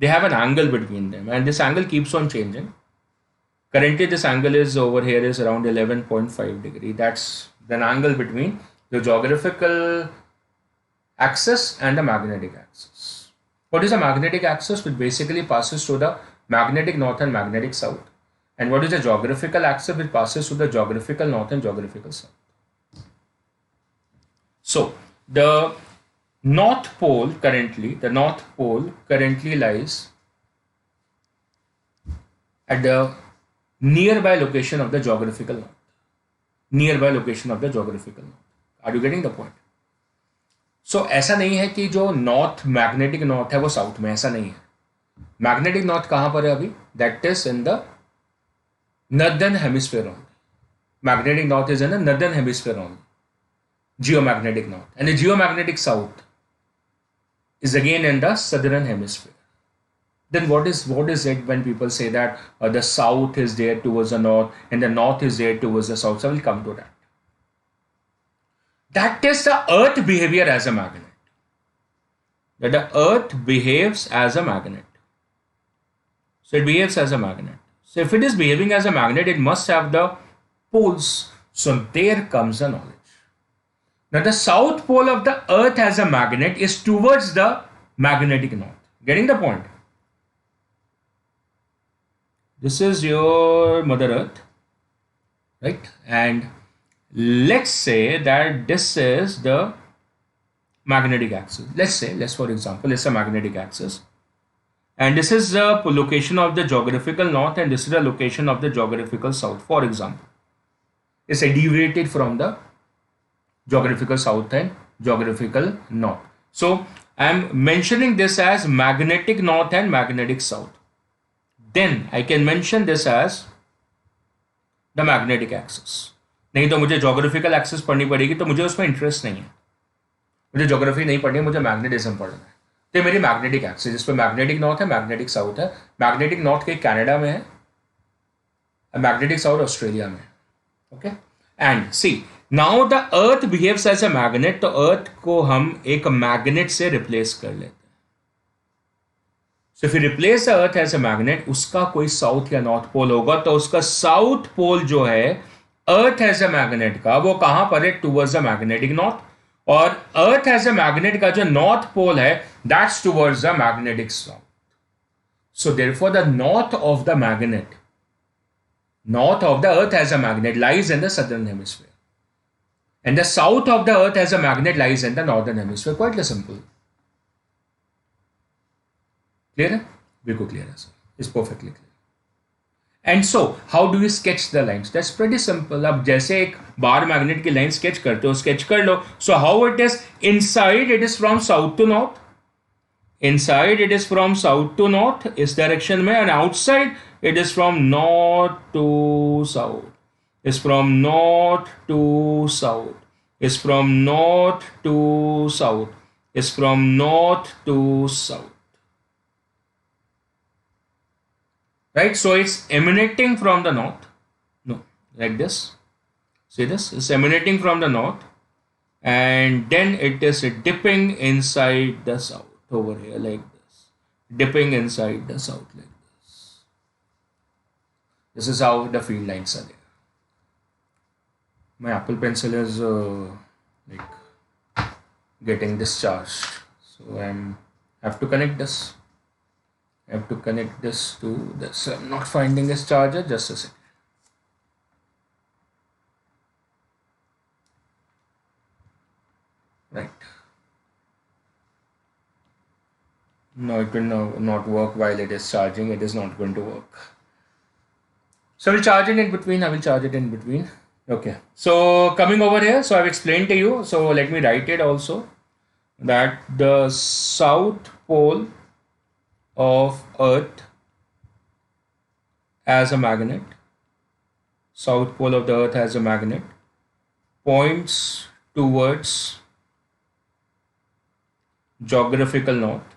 They have an angle between them and this angle keeps on changing. Currently this angle is over here is around 11.5 degree. That's the angle between the geographical axis and the magnetic axis. What is a magnetic axis? Which basically passes through the magnetic north and magnetic south. And what is the geographical axis? Which passes through the geographical north and geographical south. So the North Pole currently lies at the nearby location of the geographical north. Nearby location of the geographical north. Are you getting the point? So ऐसा नहीं है कि जो north magnetic north है वो south में, ऐसा नहीं है. मैग्नेटिक नॉर्थ कहाँ पर है अभी? That is in the northern hemisphere only. Magnetic north is in the northern hemisphere only. Geomagnetic north and the geomagnetic south is again in the southern hemisphere. Then what is it when people say that the south is there towards the north and the north is there towards the south? So I will come to that. That is the earth behavior as a magnet. That the earth behaves as a magnet. So it behaves as a magnet. So if it is behaving as a magnet, it must have the poles. So there comes the knowledge. Now the south pole of the earth as a magnet is towards the magnetic north. Getting the point? This is your mother earth, right? And let's say that this is the magnetic axis. Let's for example, it's a magnetic axis. And this is the location of the geographical north and this is the location of the geographical south. For example, it's deviated from the geographical south and geographical north. So I am mentioning this as magnetic north and magnetic south. Then I can mention this as the magnetic axis. नहीं तो मुझे geographical axis पढ़नी पड़ेगी तो मुझे उसमें interest नहीं है. मुझे geography नहीं पढ़नी है, मुझे magnetism पढ़ना है. तो मेरी मैग्नेटिक एक्सिस, जिसपे मैग्नेटिक नॉर्थ है, मैग्नेटिक साउथ है. मैग्नेटिक नॉर्थ के कनाडा में है, मैग्नेटिक साउथ ऑस्ट्रेलिया में. Okay, and see now the earth behaves as a magnet. तो अर्थ को हम एक मैग्नेट से रिप्लेस कर लेते हैं. So if you replace the earth as a magnet, उसका कोई साउथ या नॉर्थ पोल होगा तो उसका साउथ पोल जो है अर्थ एज अ मैग्नेट का, वो कहां पर है? Towards the magnetic north. और अर्थ एज अ मैग्नेट का जो नॉर्थ पोल है that's towards the magnetic south. So therefore the north of the magnet, north of the earth as a magnet lies in the southern hemisphere and the south of the earth as a magnet lies in the northern hemisphere. Quite simple. Clear? Bilkul clear है sir. It's perfectly clear. And so how do you sketch the lines? That's pretty simple. अब जैसे एक बार magnet की line sketch करते हो, sketch कर लो. So how it is inside, it is from south to north. Inside it is from south to north इस direction में, and outside it is from north to south. Is from north to south. Is from north to south. Is from north to south. Right? So it's emanating from the north. No, like this. See this? It's emanating from the north, and then it is dipping inside the south over here like this. dipping inside the south like this. This is how the field lines are there. My Apple Pencil is like getting discharged, so I have to connect this. I have to connect this to this. I'm not finding this charger. Just a second. Right. No, it will not work while it is charging. It is not going to work. So I will charge it in between. I will charge it in between. Okay. So coming over here, so I've explained to you. So let me write it also, that the south pole of Earth as a magnet, south pole of the Earth as a magnet, points towards geographical north,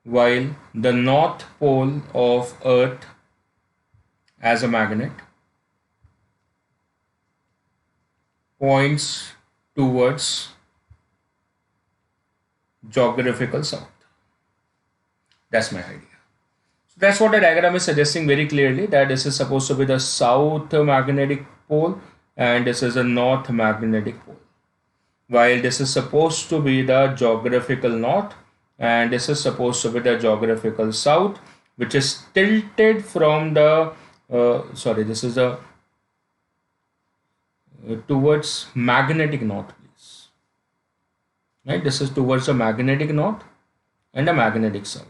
while the north pole of Earth as a magnet points towards geographical south. That's my idea. So that's what the diagram is suggesting very clearly, that this is supposed to be the south magnetic pole and this is a north magnetic pole, while this is supposed to be the geographical north and this is supposed to be the geographical south, which is tilted from the this is the towards magnetic north, please. Right, this is towards the magnetic north and the magnetic south.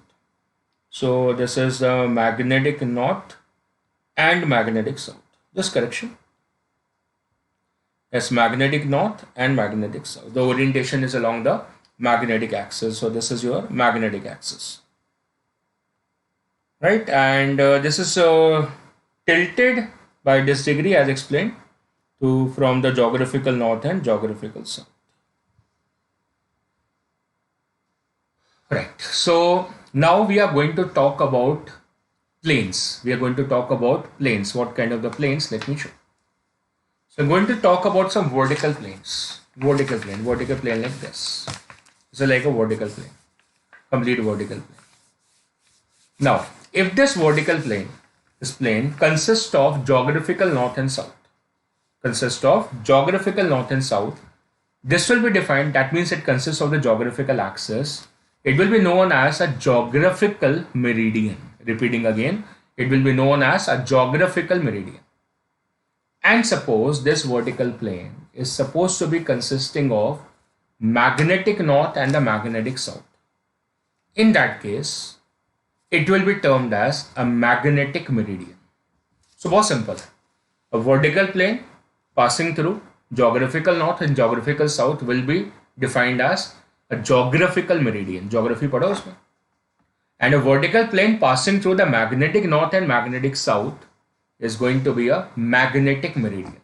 So this is the magnetic north and magnetic south. Just correction. Yes, magnetic north and magnetic south. The orientation is along the magnetic axis. So this is your magnetic axis. Right, and this is tilted by this degree as explained to from the geographical north and geographical south. Right, so now we are going to talk about planes. We are going to talk about planes. What kind of the planes? Let me show. So I'm going to talk about some vertical planes. Vertical plane like this. So like a vertical plane, complete vertical plane. Now, if this vertical plane, this plane consists of geographical north and south, this will be defined, that means it consists of the geographical axis. It will be known as a geographical meridian. Repeating again, it will be known as a geographical meridian. And suppose this vertical plane is supposed to be consisting of magnetic north and the magnetic south. In that case, it will be termed as a magnetic meridian. So बहुत simple है. A vertical plane passing through geographical north and geographical south will be defined as a geographical meridian. Geography पढ़ो उसमें. And a vertical plane passing through the magnetic north and magnetic south is going to be a magnetic meridian.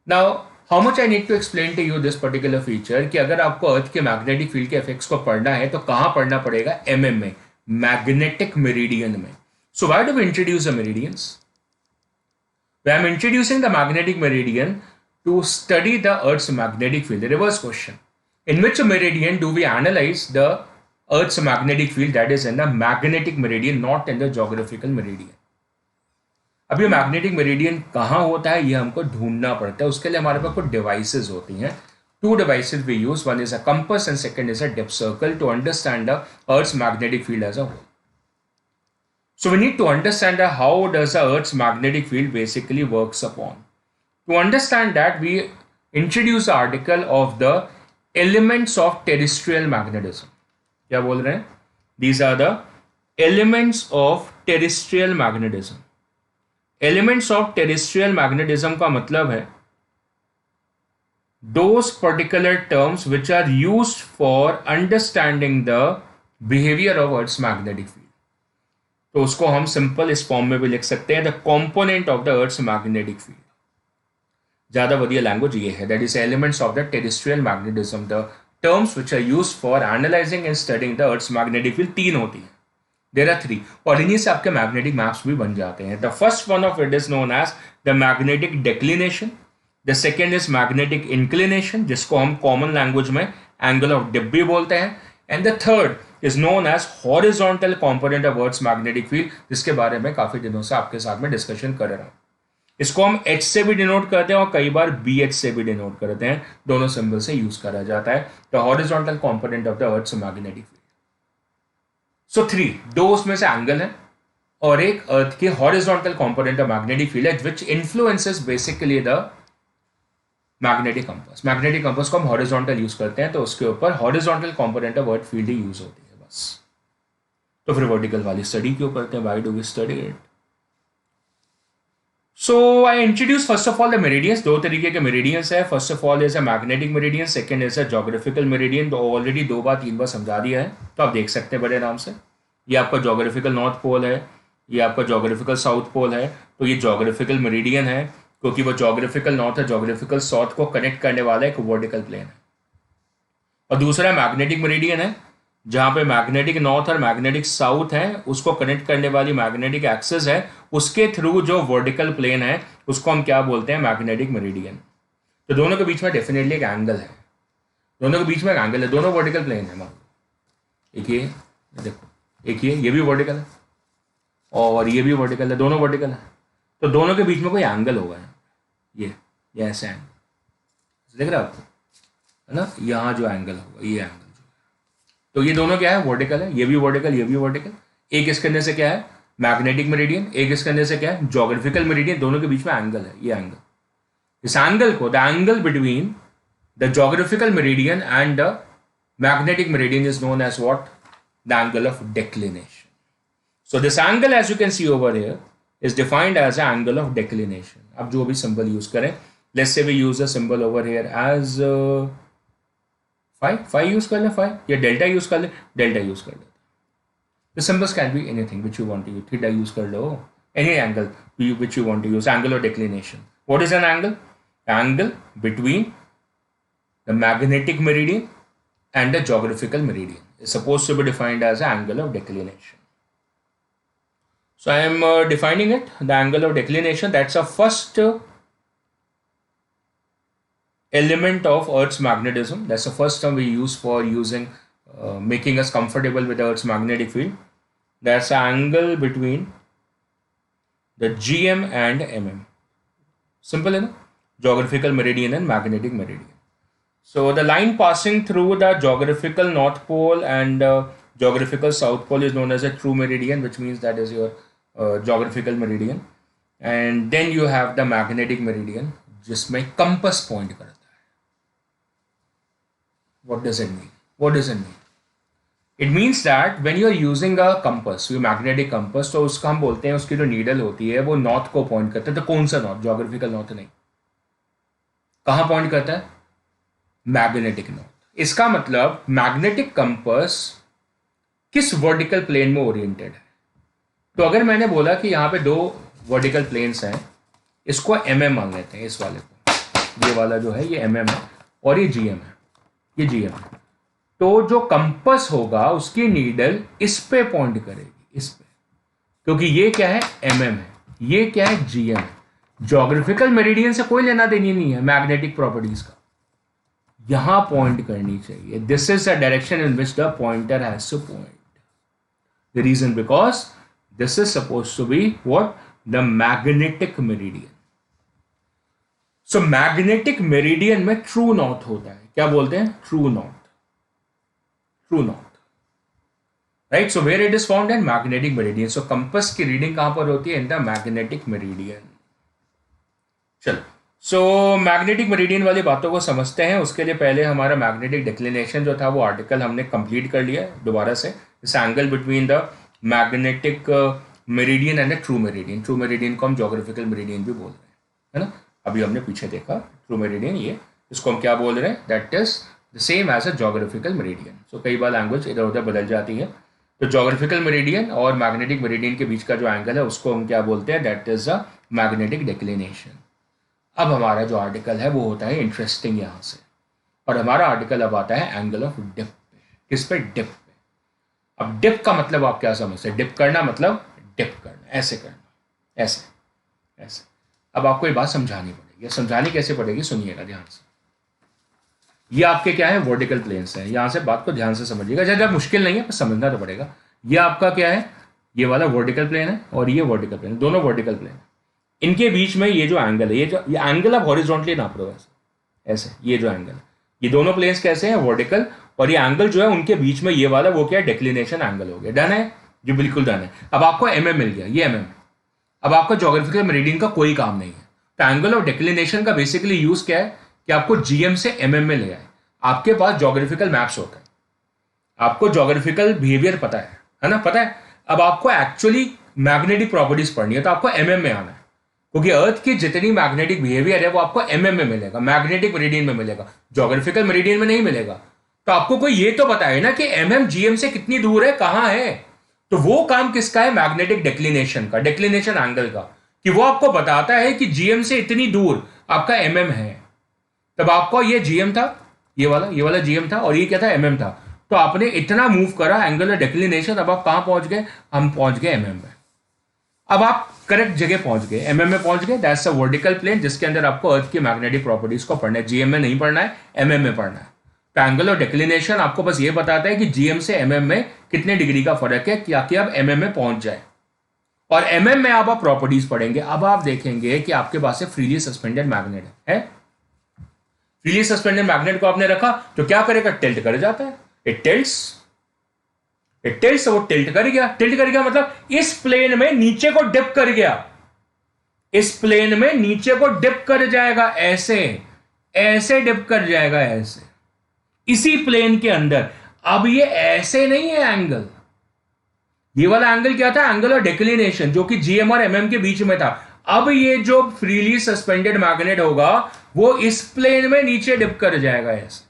Now, how much I need to explain to you this particular feature कि अगर आपको अर्थ के magnetic field के effects को पढ़ना है तो कहाँ पढ़ना पड़ेगा? MM में, magnetic meridian में. So why do we introduce the meridians? We are introducing the magnetic meridian to study the Earth's magnetic field. The reverse question. In which meridian do we analyze the Earth's magnetic field? That is in the magnetic meridian, not in the geographical meridian. अब ये magnetic meridian कहाँ होता है ये हमको ढूंढना पड़ता है. उसके लिए हमारे पास कुछ डिवाइसेस होती हैं. Two devices we use. One is a compass and second is a depth circle to understand the Earth's magnetic field as a whole. So we need to understand how does the Earth's magnetic field basically works upon. To understand that, we introduce the article of the elements of terrestrial magnetism. क्या बोल रहे हैं? These are the elements of terrestrial magnetism. Elements of terrestrial magnetism का मतलब है those particular terms which are used for understanding the behavior of Earth's magnetic field. तो उसको हम सिंपल इस फॉर्म में भी लिख सकते हैं, the component of the earth's magnetic field. ज्यादा बढ़िया लैंग्वेज ये है, that is elements of the terrestrial magnetism. The terms which are used for analysing and studying the earth's magnetic field. तीन होती है, देयर आर थ्री, और इन्हीं से आपके मैग्नेटिक मैप्स भी बन जाते हैं. The first one of it is known as the magnetic declination. The second is magnetic inclination, जिसको हम कॉमन लैंग्वेज में एंगल ऑफ डिब्बी बोलते हैं. And the third is known as horizontal component of earth's magnetic field, जिसके बारे में काफी दिनों से आपके साथ में डिस्कशन कर रहा हूं। इसको हम H से भी डिनोट करते हैं और कई बार BH से भी डिनोट करते हैं, दोनों सिंबल से यूज करा जाता है। The horizontal component of the earth's magnetic field. So 3 दो उसमें से एंगल है और एक अर्थ के horizontal component of magnetic field है which influences basically the magnetic compass. Magnetic compass को हम हॉरिजॉन्टल यूज करते हैं तो उसके ऊपर horizontal component of earth field ही यूज होती है बस। तो फिर वर्टिकल वाली स्टडी क्यों करते हैं? Why do we study it? So I introduce first of all the meridians. दो तरीके के मेरिडियंस है। First of all is a magnetic meridian, second is a geographical meridian. तो ऑलरेडी 2 बार 3 बार समझा दिया है, तो आप देख सकते हैं बड़े आराम से। ये आपका ज्योग्राफिकल नॉर्थ पोल है, ये आपका ज्योग्राफिकल साउथ पोल है। तो ये ज्योग्राफिकल मेरिडियन है क्योंकि वो ज्योग्राफिकल नॉर्थ और ज्योग्राफिकल साउथ को कनेक्ट करने वाला एक वर्टिकल प्लेन है। और दूसरा मैग्नेटिक मेरिडियन है जहां पे मैग्नेटिक नॉर्थ और मैग्नेटिक साउथ है, उसको कनेक्ट करने वाली मैग्नेटिक एक्सिस है, उसके थ्रू जो वर्टिकल प्लेन है उसको हम क्या बोलते हैं? Magnetic meridian. तो दोनों के बीच में डेफिनेटली एक एंगल है, दोनों के बीच में एक एंगल है, दोनों वर्टिकल प्लेन है। मान लो एक ये देखो, एक ये भी वर्टिकल है और ये भी वर्टिकल है, दोनों वर्टिकल है। तो दोनों के बीच में कोई एंगल होगा, ये ऐसा एंगल देख रहे हो आपको, है ना? यहाँ जो एंगल होगा ये एंगल, तो ये दोनों क्या है? वर्टिकल है। ये भी वर्टिकल, ये भी वर्टिकल। एक इस करने से क्या है? Magnetic meridian. एक इस करने से क्या है? Geographical meridian. दोनों के बीच में एंगल है, ये एंगल। इस एंगल को, the angle between the geographical meridian and the magnetic meridian is known as what? The angle of declination. So this angle as you can see over here is defined as a angle of declination. अब जो भी symbol use करें, let's say we use a symbol over here as five use कर ले, five, या delta use कर ले, delta use कर ले। The symbols can be anything which you want to use. Theta use कर लो, any angle which you want to use. Angle of declination. What is an angle? Angle between the magnetic meridian and the geographical meridian is supposed to be defined as an angle of declination. So I am defining it. The angle of declination. That's a first element of Earth's magnetism. That's the first term we use for using making us comfortable with the Earth's magnetic field. That's the angle between the GM and MM. Simple enough. Geographical meridian and magnetic meridian. So the line passing through the geographical north pole and geographical south pole is known as a true meridian, which means that is your geographical meridian. And then you have the magnetic meridian, जिसमें compass point करता है. What does it mean? What does it mean? It means that when you are using a compass, your magnetic compass, तो उसका हम बोलते हैं, उसकी जो नीडल होती है वो नॉर्थ को पॉइंट करता है। तो कौन सा नॉर्थ? ज्योग्राफिकल नॉर्थ नहीं। कहाँ पॉइंट करता है? Magnetic north. इसका मतलब मैग्नेटिक कंपास किस वर्टिकल प्लेन में ओरिएंटेड है? तो अगर मैंने बोला कि यहाँ पे 2 वर्टिकल प्लेन्स हैं, इसको MM मान लेते हैं, इस वाले को, ये वाला जो है ये MM है और ये GM है, ये GM है। तो जो कंपास होगा उसकी नीडल इस पे पॉइंट करेगी, इस पे, क्योंकि ये क्या है? MM है, ये क्या है? GM है। ज्योग्राफिकल मेरिडियन से कोई लेना देनी नहीं है मैग्नेटिक प्रॉपर्टीज का, यहां पॉइंट करनी चाहिए। This is the direction in which the pointer has to point. The reason because this is suppose to be what? The magnetic meridian. So magnetic meridian में ट्रू नॉर्थ होता है। क्या बोलते हैं? True north. True north, right? So where it is found in magnetic meridian. So compass की reading कहां पर होती है? In the magnetic meridian. चलो, सो मैग्नेटिक मेरिडियन वाली बातों को समझते हैं। उसके लिए पहले हमारा मैग्नेटिक डिक्लिनेशन जो था वो आर्टिकल हमने कंप्लीट कर लिया दोबारा से। इस angle between the magnetic meridian and the true meridian. True meridian को हम ज्योग्राफिकल मेरिडियन भी बोल रहे हैं, है ना? अभी हमने पीछे देखा ट्रू मेरिडियन, ये, इसको हम क्या बोल रहे हैं? That is the same as a geographical meridian. So कई बार लैंग्वेज इधर उधर बदल जाती है। तो ज्योग्राफिकल मेरिडियन और मैग्नेटिक मेरिडियन के बीच का जो एंगल है उसको हम क्या बोलते हैं? That is a magnetic declination. अब हमारा जो आर्टिकल है वो होता है इंटरेस्टिंग यहाँ से, और हमारा आर्टिकल अब आता है एंगल ऑफ डिप पे। किस पे? डिप पे। अब डिप का मतलब आप क्या समझते हैं? डिप करना मतलब डिप करना, ऐसे करना, ऐसे ऐसे। अब आपको ये बात समझानी पड़ेगी। समझानी कैसे पड़ेगी? सुनिएगा ध्यान से। ये आपके क्या है, वर्टिकल प्लेन्स हैं। यहां से बात को ध्यान से समझिएगा, ज़्यादा मुश्किल नहीं है, पर समझना तो पड़ेगा। ये आपका क्या है, ये वाला वर्टिकल प्लेन है और ये वर्टिकल प्लेन, दोनों वर्टिकल प्लेन है। इनके बीच में ये जो एंगल है, ये एंगल आप हॉरिजॉन्टली नाप रहे हो ऐसे ऐसे, ये जो एंगल है, ये दोनों प्लेन्स कैसे हैं, वर्टिकल, और ये एंगल जो है उनके बीच में ये वाला, वो क्या है, डिक्लिनेशन एंगल हो गया। डन है, जो बिल्कुल डन है। अब आपको मिल गया, ये है। अब आपका ज्योग्राफिकल मेरिडियन का कोई काम नहीं है। तो एंगल ऑफ डिक्लिनेशन का बेसिकली यूज क्या है कि आपको जीएम से में ले आए। आपके पास ज्योग्राफिकल मैप्स होते हैं, आपको ज्योग्राफिकल बिहेवियर पता है ना, पता है। अब आपको एक्चुअली मैग्नेटिक प्रॉपर्टीज पढ़नी है, तो आपको में आना है, क्योंकि अर्थ की जितनी मैग्नेटिक बिहेवियर है वो आपको में मिलेगा, मैग्नेटिक मेरिडियन में मिलेगा, ज्योग्राफिकल मेरिडियन में नहीं मिलेगा। तो आपको कोई ये तो बताए ना कि जीएम से कितनी दूर है, कहां है। तो वो काम किसका है, मैग्नेटिक डिक्लिनेशन का, डिक्लिनेशन एंगल का, कि वो आपको बताता है कि जीएम से इतनी दूर आपका है। तब आपको ये जीएम था, ये वाला जीएम था, और ये क्या था, था। तो आपने इतना मूव करा एंगुलर डिक्लिनेशन, अब आप कहां पहुंच गए, हम पहुंच गए में। अब आप करेक्ट जगह पहुंच गए, में पहुंच गए। दैट्स अ वर्टिकल प्लेन जिसके अंदर आपको अर्थ की मैग्नेटिक प्रॉपर्टीज को पढ़ना है, जीएम में नहीं पढ़ना है, में पढ़ना है। तो एंगुलर डिक्लिनेशन आपको बस ये बताता है कि जीएम से में कितने डिग्री का फर्क है, क्या कि आप में पहुंच जाए। और में आप प्रॉपर्टीज पढ़ेंगे। अब आप देखेंगे कि आपके पास से फ्रीली सस्पेंडेड मैग्नेट है। फ्रीली सस्पेंडेड मैग्नेट को आपने रखा तो क्या करेगा, टिल्ट कर जाता है। इट टिल्ट्स, वो टिल्ट कर गया मतलब इस प्लेन में नीचे को डिप कर गया, इस प्लेन में नीचे को डिप कर जाएगा, ऐसे डिप कर जाएगा, ऐसे इसी प्लेन के अंदर। अब ये ऐसे नहीं है एंगल, ये वाला एंगल क्या था, एंगल ऑफ डिक्लिनेशन, जो कि जीएम और के बीच में था। अब ये जो फ्रीली सस्पेंडेड मैग्नेट होगा वो इस प्लेन में नीचे डिप कर जाएगा, ऐसे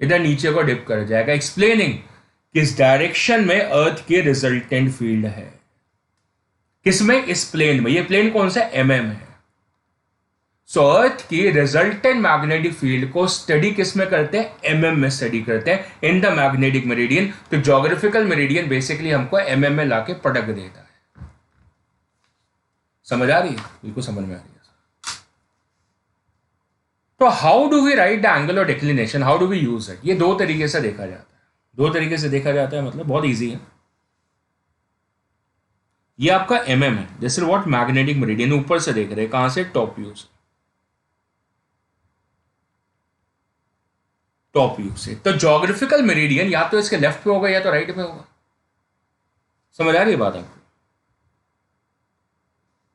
इधर नीचे को डिप कर जाएगा, एक्सप्लेनिंग किस डायरेक्शन में अर्थ की रिजल्टेंट फील्ड है, किसमें, इस प्लेन में। ये प्लेन कौन सा, है। सो अर्थ की रिजल्टेंट मैग्नेटिक फील्ड को स्टडी किस में करते हैं, में स्टडी करते हैं, इन द मैग्नेटिक मेरिडियन। तो ज्योग्राफिकल मेरिडियन बेसिकली हमको में लाके पटक देता है। समझ आ रही है, बिल्कुल समझ में आ रही है। तो how do we write the angle of declination, how do we use it. ये दो तरीके से देखा जाता है, दो तरीके से देखा जाता है, मतलब बहुत ईजी है। ये आपका है, जैसे व्हाट, मैग्नेटिक मेरिडियन ऊपर से देख रहे हैं, कहां से, टॉप व्यू से, टॉप व्यू से। तो ज्योग्राफिकल मेरिडियन या तो इसके लेफ्ट पे होगा या तो राइट पे होगा। समझ आ रही है बात आपको।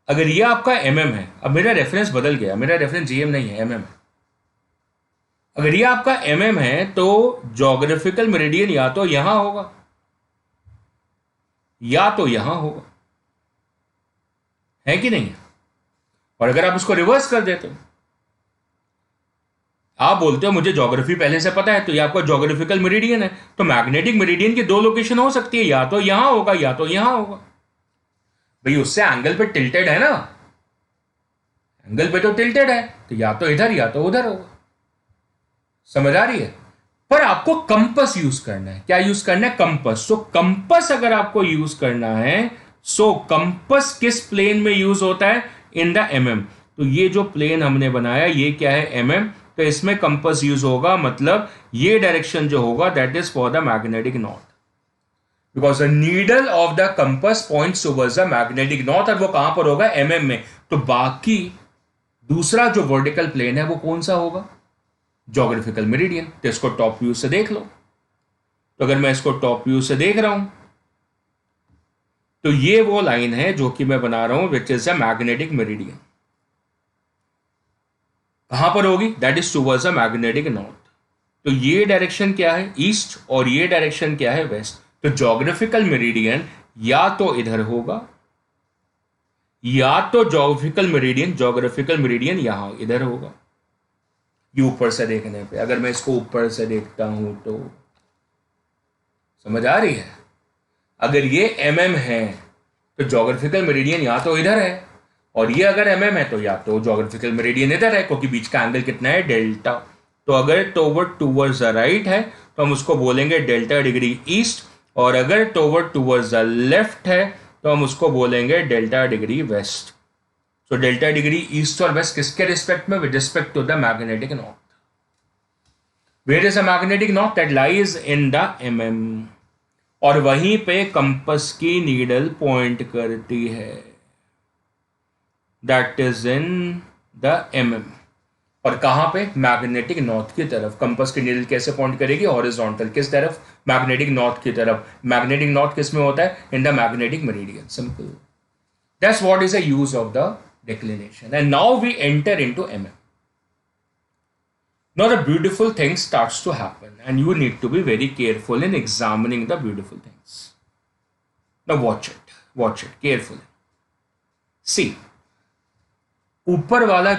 अगर ये आपका है, अब मेरा रेफरेंस बदल गया, मेरा रेफरेंस जीएम नहीं है, है। अगर ये आपका है तो ज्योग्राफिकल मेरिडियन या तो यहां होगा या तो यहां होगा, है कि नहीं है। और अगर आप उसको रिवर्स कर देते हो, आप बोलते हो मुझे ज्योग्राफी पहले से पता है, तो ये आपका ज्योग्राफिकल मेरिडियन है, तो मैग्नेटिक मेरिडियन की दो लोकेशन हो सकती है, या तो यहां होगा या तो यहां होगा। भाई उससे एंगल पे टिल्टेड है ना, एंगल पे तो टिल्टेड है, तो या तो इधर या तो उधर होगा। समझ आ रही है। पर आपको कंपस यूज करना है, क्या यूज करना है, कंपस। सो कंपस अगर आपको यूज करना है, सो कंपस किस प्लेन में यूज होता है, इन द तो ये जो प्लेन हमने बनाया ये क्या है, तो इसमें कंपस यूज होगा, मतलब ये डायरेक्शन जो होगा that is for the magnetic north, because the needle of the compass points towards the magnetic north. और वो कहां पर होगा, में। तो बाकी दूसरा जो वर्टिकल प्लेन है वो कौन सा होगा, ज्योग्राफिकल मेरिडियन। तो इसको टॉप व्यू से देख लो। तो अगर मैं इसको टॉप व्यू से देख रहा हूं तो ये वो लाइन है जो कि मैं बना रहा हूं, which is the magnetic meridian. कहां पर होगी, that is towards the magnetic north. तो ये डायरेक्शन क्या है, ईस्ट, और ये डायरेक्शन क्या है, वेस्ट। तो ज्योग्राफिकल मेरिडियन या तो इधर होगा या तो ज्योग्राफिकल मेरिडियन यहां इधर होगा। ये ऊपर से देखने पे, अगर मैं इसको ऊपर से देखता हूं तो समझ आ रही है। अगर ये है तो ज्योग्राफिकल मेरिडियन या तो इधर है, और ये अगर है तो या तो ज्योग्राफिकल मेरिडियन इधर है, क्योंकि बीच का एंगल कितना है, डेल्टा। तो अगर टुवर्ड्स द राइट है तो हम उसको बोलेंगे डेल्टा डिग्री ईस्ट, और अगर टुवर्ड्स द लेफ्ट है तो हम उसको बोलेंगे डेल्टा डिग्री वेस्ट। तो डेल्टा डिग्री ईस्ट और वेस्ट किसके रिस्पेक्ट में, with respect to the magnetic north. Where is a magnetic north that lies in the और वहीं पे कंपस की नीडल पॉइंट करती है, दैट इज इन द और कहां पे? मैग्नेटिक नॉर्थ की तरफ। कंपस की नीडल कैसे पॉइंट करेगी? हॉरिजॉन्टल। किस तरफ? मैग्नेटिक नॉर्थ की तरफ। मैग्नेटिक नॉर्थ किस में होता है? In the magnetic meridian. Simple. That's what is the use of the declination. And now we enter into Now the beautiful thing starts to happen, and you need to be very careful in examining the beautiful things. Now watch it carefully. See, ऊपर वाला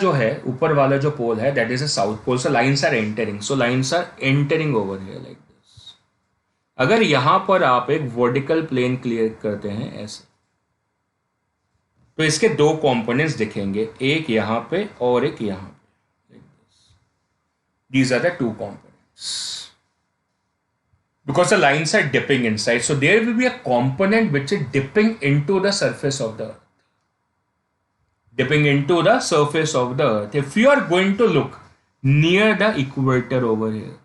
जो पोल है, that is a south pole. So lines are entering. So lines are entering over here like this. अगर यहां पर आप एक vertical plane clear करते हैं ऐसे, तो इसके दो कंपोनेंट्स दिखेंगे, एक यहां पे और एक यहां पे। These are the two components. Because the lines are dipping inside, so there will be a component which is dipping into the surface of the earth. Dipping into the surface of the earth. If you are going to look near the equator over here,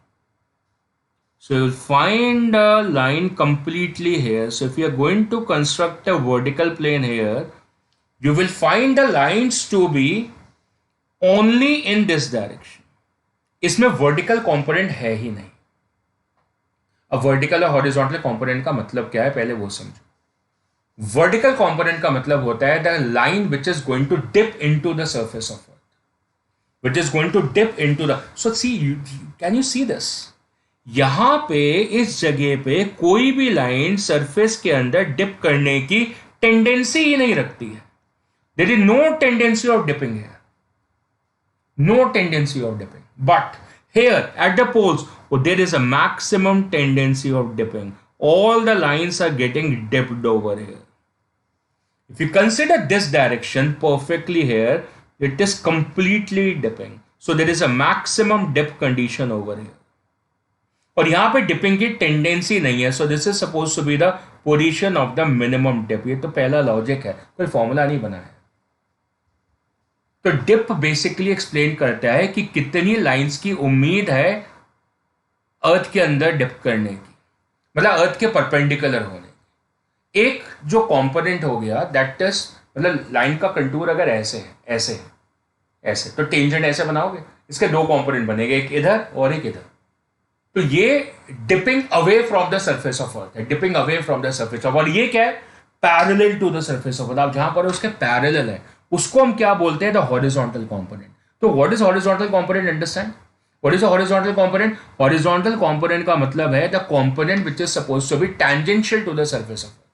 so you'll find a line completely here. So if you are going to construct a vertical plane here, you will find the lines to be only in this direction. इसमें vertical component है ही नहीं। अब vertical और horizontal component का मतलब क्या है, पहले वो समझो। वर्टिकल कंपोनेंट का मतलब होता है the line which is going to dip into the surface of earth, which is going to dip into the, so see, can you see this? यहां पे इस जगह पे कोई भी लाइन सरफेस के अंदर डिप करने की टेंडेंसी ही नहीं रखती है। There is no tendency of dipping here, no tendency of dipping. But here at the poles, there is a maximum tendency of dipping. All the lines are getting dipped over here. If you consider this direction perfectly here, it is completely dipping. So there is a maximum dip condition over here. और यहां पे dipping की tendency नहीं है, so this is suppose to be the position of the minimum dip. ये तो पहला logic है, कोई फॉर्मूला नहीं बना है। तो डिप बेसिकली एक्सप्लेन करता है कि कितनी लाइंस की उम्मीद है अर्थ के अंदर डिप करने की, मतलब अर्थ के परपेंडिकुलर होने की। एक जो कंपोनेंट हो गया दैट इज, मतलब लाइन का कंटूर अगर ऐसे है, ऐसे है, ऐसे, तो टेंजेंट ऐसे बनाओगे, इसके दो कंपोनेंट बनेंगे, एक इधर और एक इधर। तो ये dipping away from the surface of earth है, dipping away from the surface of, और ये क्या है? Parallel to the surface of earth. आप जहां पर उसके पैरेलल है उसको हम क्या बोलते हैं? The horizontal component. तो what is horizontal component? Understand what is horizontal component? Horizontal component का मतलब है the component which is supposed to be tangential to the surface of earth.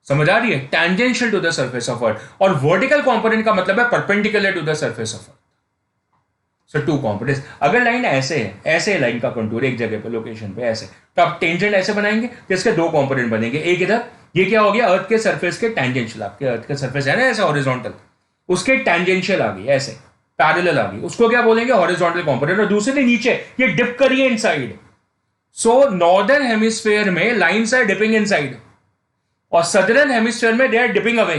समझ आ रही है? Tangential to the surface of earth. और vertical component का मतलब है perpendicular to the surface of earth. So two components. अगर लाइन ऐसे है, ऐसे लाइन का कंटूर एक जगह पे, लोकेशन पे ऐसे, तो आप टेंजेंट ऐसे बनाएंगे तो इसके दो कंपोनेंट बनेंगे, एक इधर, ये क्या हो गया? अर्थ के सरफेस के टैंजेंशियल। आपके अर्थ के सरफेस है ना ऐसे हॉरिजॉन्टल, उसके टैंजेंशियल आ गई, ऐसे पैरेलल आ गई, उसको क्या बोलेंगे? Horizontal component. और दूसरे नीचे ये डिप करिए इनसाइड। सो नॉर्दर्न हेमिस्फीयर में लाइंस आर डिपिंग इनसाइड, और सदर्न हेमिस्फीयर में दे आर डिपिंग अवे,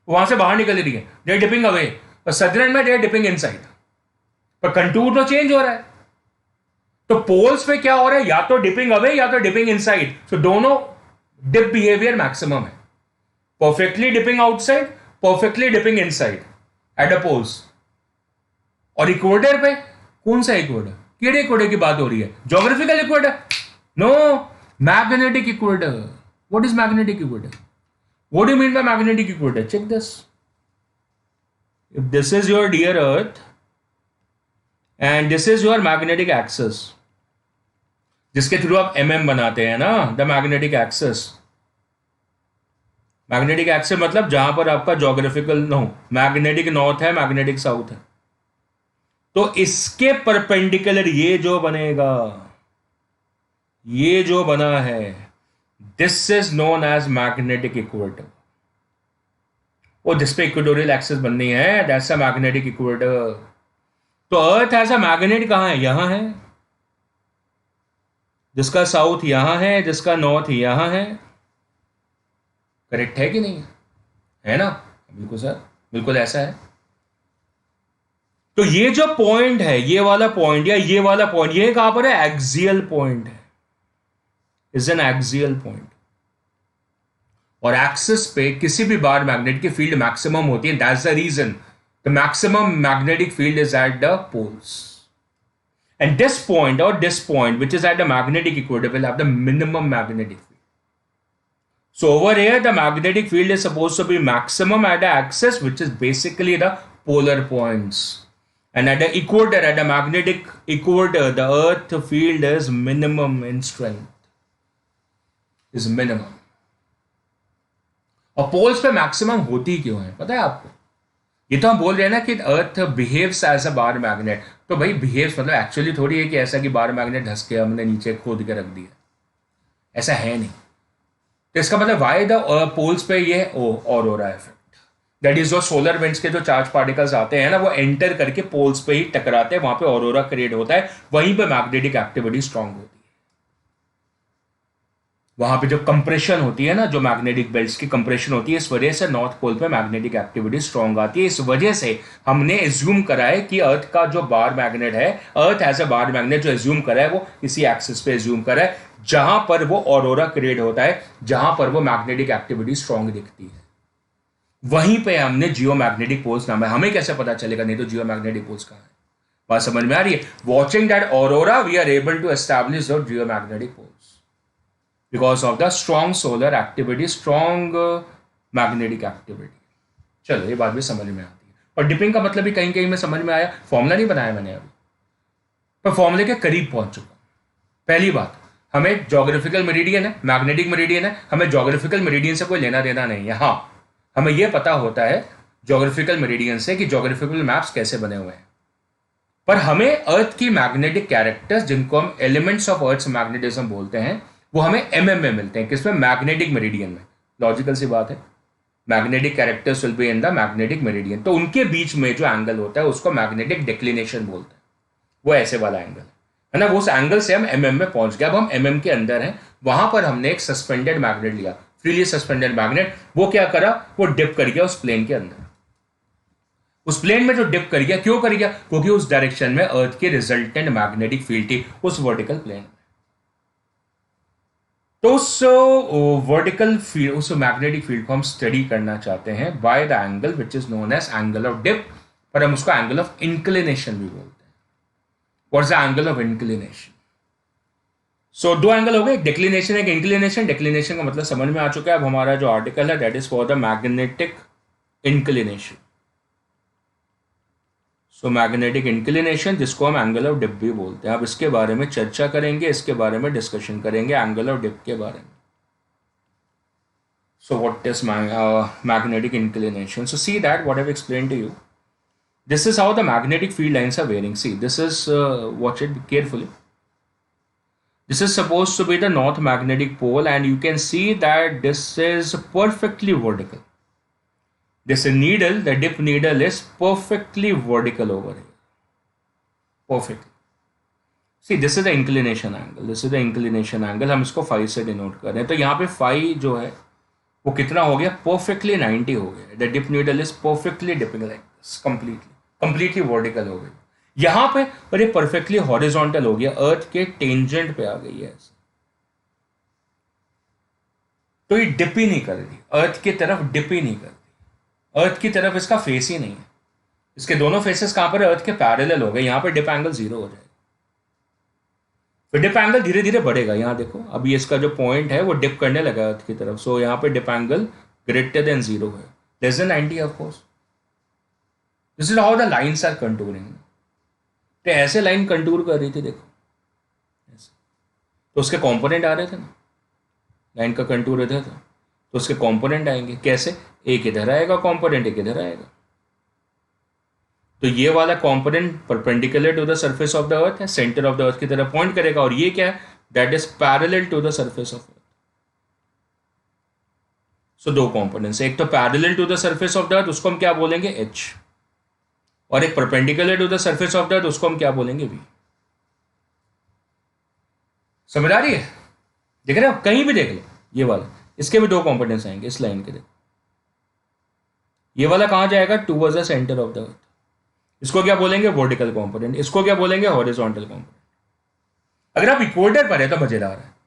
वहां से बाहर निकल रही है, दे आर डिपिंग अवे, और सदर्न में दे आर डिपिंग इनसाइड। पर कंटूर तो चेंज हो रहा है। तो पोल्स पे क्या हो रहा है? या तो डिपिंग अवे या तो डिपिंग इनसाइड। सो दोनों डिप बिहेवियर मैक्सिमम है, perfectly dipping outside, perfectly dipping inside at the poles. और इक्वेटर पे कौन सा इक्वेटर? केड़े इक्वेटर की बात हो रही है? Geographical equator? No, magnetic equator. What is magnetic equator? What do you mean by magnetic equator? Check this. If this is your dear earth and this is your magnetic axis, जिसके through आप बनाते हैं ना, the magnetic axis. Magnetic axis मतलब जहां पर आपका geographical magnetic north है, मैग्नेटिक साउथ है, तो इसके परपेंडिकुलर ये जो बनेगा, ये जो बना है, this is known as magnetic equator. और जिस पे इक्वेटोरियल एक्सिस बननी है, दैट्स अ मैग्नेटिक इक्वेटर। तो अर्थ एज अ मैग्नेट कहां है? यहां है, जिसका साउथ यहां है, जिसका नॉर्थ यहां है। करेक्ट है कि नहीं है ना? बिल्कुल सर, बिल्कुल ऐसा है। तो ये जो पॉइंट है, ये वाला पॉइंट या ये वाला पॉइंट, ये कहां पर है? एक्सियल पॉइंट है, इज एन एक्सियल पॉइंट। और एक्सिस पे किसी भी बार मैग्नेट की फील्ड मैक्सिमम होती है। That's the reason the maximum magnetic field is at the poles, and this point which is at the magnetic equator will have the minimum magnetic field. So over here the magnetic field is supposed to be maximum at the axis, which is basically the polar points, and at the equator, at the magnetic equator, the earth field is minimum in strength, is minimum. और poles पे maximum होती क्यों है पता है आपको? ये तो हम बोल रहे हैं ना कि earth behaves as a bar magnet. तो भाई बिहेव्स मतलब एक्चुअली थोड़ी है कि ऐसा कि बार मैग्नेट धस के हमने नीचे खोद के रख दिया, ऐसा है नहीं। तो इसका मतलब वाई द पोल्स पे ये ऑरोरा इफेक्ट, दैट इज जो सोलर विंड्स के जो चार्ज पार्टिकल्स आते हैं ना, वो एंटर करके पोल्स पे ही टकराते हैं, वहां पे ऑरोरा क्रिएट होता है, वहीं पे मैग्नेटिक एक्टिविटी स्ट्रांग होती है। वहां पे जो कंप्रेशन होती है ना, जो मैग्नेटिक बेल्ट्स की कंप्रेशन होती है, इस वजह से नॉर्थ पोल पे मैग्नेटिक एक्टिविटी स्ट्रांग आती है। इस वजह से हमने एज्यूम करा है कि अर्थ का जो बार मैग्नेट है, earth as a bar magnet जो एज्यूम करा है, वो इसी एक्सिस पे एज्यूम करा है जहां पर वो ऑरोरा क्रिएट होता है, जहां पर वो मैग्नेटिक एक्टिविटी स्ट्रांग दिखती है, वहीं पे हमने जियो मैग्नेटिक पोल्स नाम है। हमें कैसे पता चलेगा नहीं तो जियो मैग्नेटिक पोल्स कहां है? बात समझ में आ रही है? Watching that aurora we are able to establish the geomagnetic poles because of the strong solar activity, strong magnetic activity. चलो ये बात भी समझ में आती है। और डिपिंग का मतलब भी कहीं कहीं में समझ में आया। फॉर्मूला नहीं बनाया मैंने अभी, पर फॉर्मूले के करीब पहुंच चुका। पहली बात, हमें जोग्राफिकल मेरिडियन है, मैग्नेटिक मेरिडियन है, हमें जोग्राफिकल मेरिडियन से कोई लेना देना नहीं है। हाँ, हमें यह पता होता है जोग्राफिकल मेरिडियन से कि जोग्राफिकल मैप्स कैसे बने हुए हैं, पर हमें अर्थ की मैग्नेटिक कैरेक्टर्स, जिनको हम एलिमेंट्स ऑफ अर्थ मैग्नेटिज्म बोलते हैं, वो हमें एमएम में मिलते हैं। किसमें? मैग्नेटिक मेरिडियन में। लॉजिकल सी बात है, magnetic characters will be in the magnetic meridian. तो उनके बीच में जो एंगल होता है उसको मैग्नेटिक डिक्लिनेशन बोलते हैं। वो ऐसे वाला एंगल है ना, वो उस एंगल से हम एमएम में पहुंच गए। अब हम एमएम के अंदर हैं, वहां पर हमने एक सस्पेंडेड मैग्नेट लिया, फ्रीली सस्पेंडेड मैग्नेट। वो क्या करा? वो डिप कर गया उस प्लेन के अंदर। उस प्लेन में जो डिप कर गया, क्यों कर गया? क्योंकि उस डायरेक्शन में अर्थ की रिजल्टेंट मैग्नेटिक फील्ड थी, उस वर्टिकल प्लेन में। तो उस वर्टिकल फील्ड, उस मैग्नेटिक फील्ड को हम स्टडी करना चाहते हैं by the angle which is known as angle of dip, पर हम उसको एंगल ऑफ इंक्लिनेशन भी बोलते हैं। What is the angle of inclination? So दो एंगल हो गए, एक डिक्लिनेशन एक इंक्लिनेशन। डिक्लिनेशन का मतलब समझ में आ चुका है। अब हमारा जो आर्टिकल है that is for the magnetic inclination. So magnetic inclination, जिसको हम एंगल ऑफ डिप भी बोलते हैं। अब इसके बारे में चर्चा करेंगे, इसके बारे में डिस्कशन करेंगे, एंगल ऑफ डिप के बारे में। So what is magnetic inclination? So see that what I have explained to you, this is how the magnetic field lines are varying. See, this is, watch it carefully. This is supposed to be the north magnetic pole, and you can see that this is perfectly vertical. This needle, the dip needle, is perfectly vertical over here. Perfectly. See, this is the inclination angle. This is the inclination angle. हम इसको phi से denote कर रहे हैं। तो यहाँ पे phi जो है वो कितना हो गया? Perfectly 90 हो गया। The dip needle is perfectly dipping like this, completely vertical हो गई। यहां पे पर ये परफेक्टली हॉरिजॉन्टल हो गया, अर्थ के टेंजेंट पे आ गई है ऐसे। तो ये डिप ही नहीं कर रही, अर्थ की तरफ डिप ही नहीं कर रही, अर्थ की तरफ इसका फेस ही नहीं है। इसके दोनों फेसेस कहां पर? अर्थ के पैरेलल हो गए। यहां पे डिप एंगल 0 हो जाएगा, फिर डिप एंगल धीरे धीरे बढ़ेगा। यहां देखो, अभी इसका जो पॉइंट है वो डिप करने लगा अर्थ की तरफ। सो यहां पे डिप एंगल ग्रेटर देन 0 है, less than 90 of course. This is how the lines are contouring. तो ऐसे लाइन कंटूर कर रही थी, देखो ऐसे। तो उसके कंपोनेंट आ रहे थे ना, लाइन का कंटूर इधर था, तो उसके कंपोनेंट आएंगे कैसे? एक इधर आएगा कंपोनेंट, एक इधर आएगा। तो ये वाला component perpendicular to the surface of the earth है, सेंटर ऑफ द अर्थ की तरफ पॉइंट करेगा, और ये क्या है? That is parallel to the surface of earth. So दो कंपोनेंट्स, एक तो parallel to the surface of the earth, उसको हम क्या बोलेंगे? एच, और एक perpendicular to the surface of the earth, उसको हम क्या बोलेंगे? वी। समझ आ रही है? देख रहे हो, कहीं भी देख लो ये वाला, इसके भी दो कंपोनेंट्स आएंगे इस लाइन के। देखो ये वाला कहां जाएगा? Towards the centre of the अर्थ, इसको क्या बोलेंगे? Vertical component. इसको क्या बोलेंगे? Horizontal component. अगर आप इक्वेटर पर है तो मजेदार है।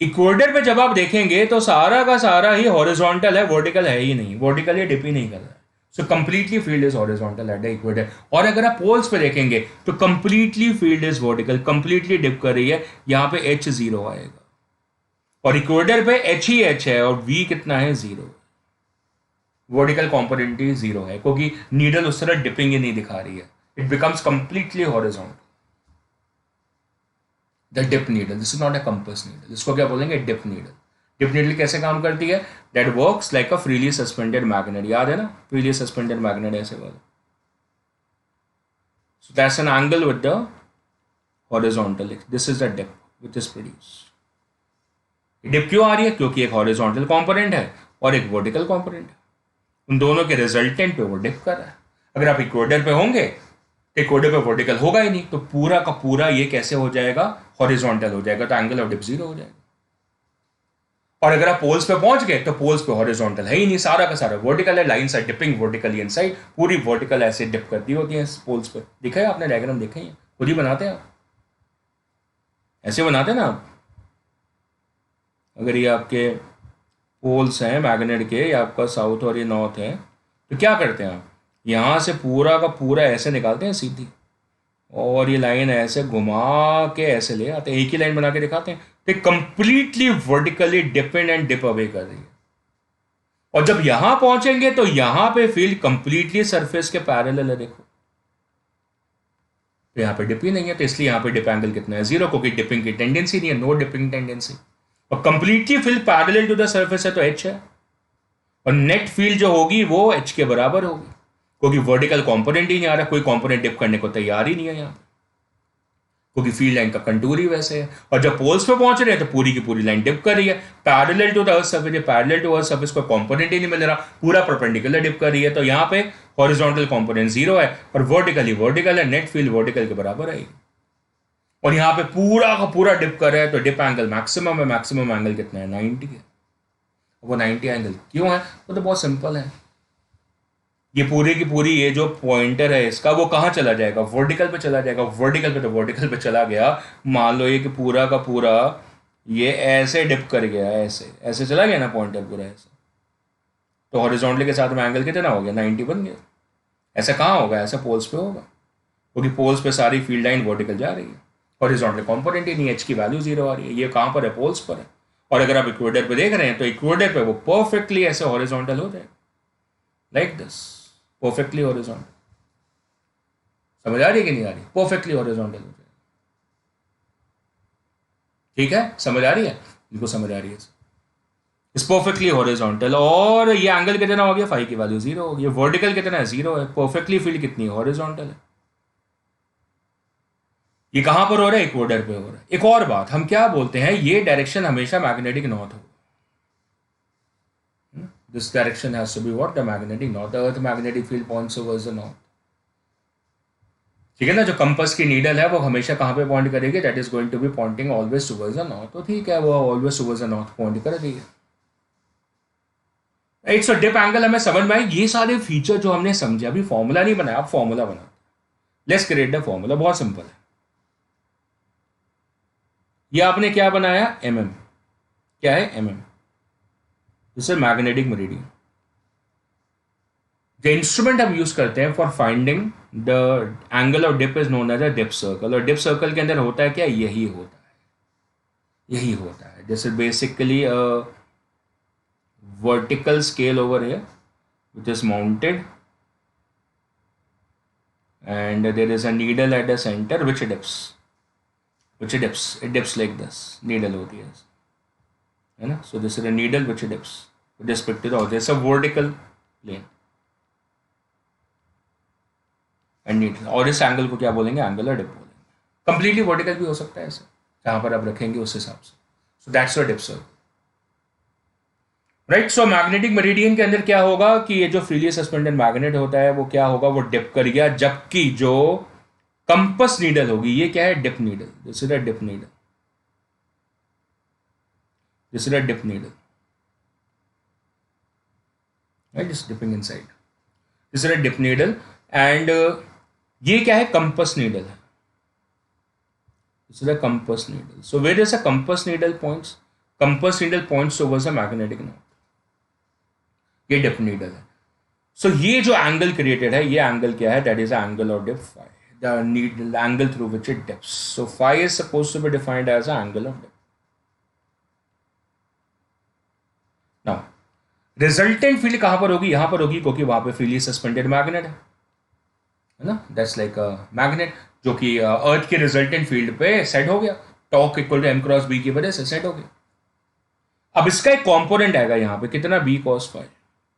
इक्वेटर पे जब आप देखेंगे तो सारा का सारा ही हॉरिजॉन्टल है, वर्टिकल है ही नहीं, वर्टिकल ये डिप ही नहीं कर रहा है। So completely field is horizontal at the equator. और अगर आप पोल्स पे देखेंगे तो completely field is vertical, completely dip कर रही है। यहां पे एच जीरो आएगा और इक्वेटर पे एच ही एच है और वी कितना है? जीरो। वर्टिकल कॉम्पोनेंट ही जीरो है क्योंकि नीडल उस तरह डिपिंग ही नहीं दिखा रही है। It becomes completely horizontal. The dip needle, this is not a compass needle. इसको क्या बोलेंगे? Dip needle. डिप नीडल कैसे काम करती है? That works like a freely suspended magnet. याद है ना, फ्रीली सस्पेंडेड मैग्नेट ऐसे वाला। So that's an angle with the horizontal. This is the dip which is produce. Dip क्यों आ रही है? क्योंकि एक हॉरिजॉन्टल कंपोनेंट है और एक वर्टिकल कंपोनेंट है, उन दोनों के रिजल्टेंट पे वो डिप कर रहा है। अगर आप इक्वेटर पे होंगे तो इक्वेटर पे वर्टिकल होगा ही नहीं, तो पूरा का पूरा ये कैसे हो जाएगा? हॉरिजॉन्टल हो जाएगा, तो एंगल ऑफ डिप जीरो हो जाएगा। और अगर आप पोल्स पे पहुंच गए तो पोल्स पे हॉरिजॉन्टल है ही नहीं, सारा का सारा वर्टिकल है। Lines are dipping vertically inside, पूरी वर्टिकल ऐसे डिप करती होती है पोल्स पे। दिखा है आपने? डायग्राम देखे हैं? खुद ही बनाते हैं आप, ऐसे बनाते हैं ना आप। अगर ये आपके पोल्स हैं मैग्नेट के, ये आपका साउथ और ये नॉर्थ है, तो क्या करते हैं आप? यहाँ से पूरा का पूरा ऐसे निकालते हैं सीधी, और ये लाइन ऐसे घुमा के ऐसे ले आते हैं, एक ही लाइन बना के दिखाते हैं। तो completely vertically dipped and dip away कर रही है। और जब यहां पहुंचेंगे तो यहां पे फील्ड कंप्लीटली सरफेस के पैरेलल है, देखो। तो यहां पे डिप ही नहीं है, तो इसलिए यहां पे डिप एंगल कितना है? जीरो, क्योंकि डिपिंग की टेंडेंसी नहीं है, नो डिपिंग टेंडेंसी। और completely field parallel to the surface है तो एच है, और नेट फील्ड जो होगी वो एच के बराबर होगी, क्योंकि वर्टिकल कंपोनेंट ही नहीं आ रहा, कोई कंपोनेंट डिप करने को तैयार ही नहीं है यहां पे, क्योंकि फील्ड लाइन का कंटूर ही वैसे है। और जब पोल्स पे पहुंच रहे हैं तो पूरी की पूरी लाइन डिप कर रही है parallel to the earth surface. Parallel to earth surface को कंपोनेंट ही नहीं मिल रहा, पूरा परपेंडिकुलर डिप कर रही है, तो यहाँ पे हॉरिजॉन्टल कंपोनेंट जीरो है और वर्टिकली वर्टिकल है, नेट फील्ड वर्टिकल के बराबर है। और यहाँ पे पूरा का पूरा डिप कर रहा है, तो डिप एंगल मैक्सिमम है। मैक्सिमम एंगल कितना है? 90 है। वो 90 एंगल क्यों है? वो तो बहुत सिंपल है। ये पूरी की पूरी ये जो पॉइंटर है इसका, वो कहाँ चला जाएगा? वर्टिकल पे चला जाएगा। वर्टिकल पे तो वर्टिकल पे चला गया, मान लो ये कि पूरा का पूरा ये ऐसे डिप कर गया, ऐसे ऐसे चला गया ना पॉइंटर पूरा ऐसे, तो हॉरिजॉन्टल के साथ में एंगल कितना हो गया? 90 बन गया। ऐसा कहाँ होगा? ऐसा पोल्स पे होगा, क्योंकि पोल्स पे सारी फील्ड लाइन वर्टिकल जा रही है, हॉरिजॉन्टल कंपोनेंट ही नहीं, एच की वैल्यू जीरो आ रही है। ये कहाँ पर है? पोल्स पर है। और अगर आप इक्वेटर पे देख रहे हैं तो इक्वेटर पे वो परफेक्टली ऐसे हॉरिजॉन्टल हो जाएगा, लाइक दिस, परफेक्टली हॉरिजॉन्टल। समझ आ रही है कि नहीं आ रही? परफेक्टली हॉरिजॉन्टल हो जाएगा। ठीक है, समझ आ रही है? बिल्कुल समझ आ रही है। इस परफेक्टली हॉरिजॉन्टल, और ये एंगल कितना हो गया? फाई की वैल्यू जीरो हो गई। वर्टिकल कितना है? जीरो है। परफेक्टली फील्ड कितनी है? हॉरिजॉन्टल है। ये कहां पर हो रहा है? इक्वेटर पे हो रहा है। एक और बात, हम क्या बोलते हैं, ये डायरेक्शन हमेशा मैग्नेटिक नॉर्थ हो। This direction has to be what? The magnetic north. The earth magnetic field points towards the north. ठीक है ना? जो कंपास की नीडल है वो हमेशा कहां पे पॉइंट करेगी? That is going to be pointing always towards the north. तो ठीक है, वो always towards the north point कर रही है। राइट, सो डिप एंगल हमें समझ में आई। ये सारे फीचर जो हमने समझे, अभी फॉर्मूला नहीं बनाया, आप फॉर्मूला बनाते। Let's create the formula. बहुत सिंपल है। ये आपने क्या बनाया? एमएम। क्या है? MM. This is magnetic meridian. The instrument हम यूज करते हैं for finding the angle of dip is known as a dip circle. और डिप सर्कल के अंदर होता है क्या? यही होता है, यही होता है। This is basically a vertical scale over here which is mounted, and there is a needle at the center which dips, it dips like this, needle होती है ना? So this is a needle which dips with respect to the object. It's a vertical plane and needle, और इस angle को क्या बोलेंगे? Angular dip बोलेंगे। Completely vertical भी हो सकता है ऐसे, जहां पर आप रखेंगे उस हिसाब से। So that's your dip circle. Right, so magnetic meridian के अंदर क्या होगा कि ये जो फ्रीली सस्पेंडेड मैग्नेट होता है वो क्या होगा? वो डिप कर गया, जबकि जो कंपस नीडल होगी, ये क्या है? Dip needle. This is a dip needle, this is a dip needle, right, just dipping inside. This is a dip needle. And ये क्या है, कंपस नीडल है. This is a compass needle. So where does a compass needle points? Compass needle points towards a magnetic north. ये dip needle है. सो ये जो angle created है, ये एंगल क्या है? That is angle of dip phi, the needle angle through which it dips. So phi is suppose to be defined as a angle of dip. Now resultant field कहां पर होगी? यहां पर होगी, क्योंकि वहां पे फ्रीली सस्पेंडेड मैग्नेट है ना. दैट्स लाइक अ मैग्नेट जो कि अर्थ के रिजल्टेंट फील्ड पे सेट हो गया. Torque equal to M cross B की वजह से सेट हो गया. अब इसका एक कंपोनेंट आएगा यहाँ पे, कितना? B cos phi.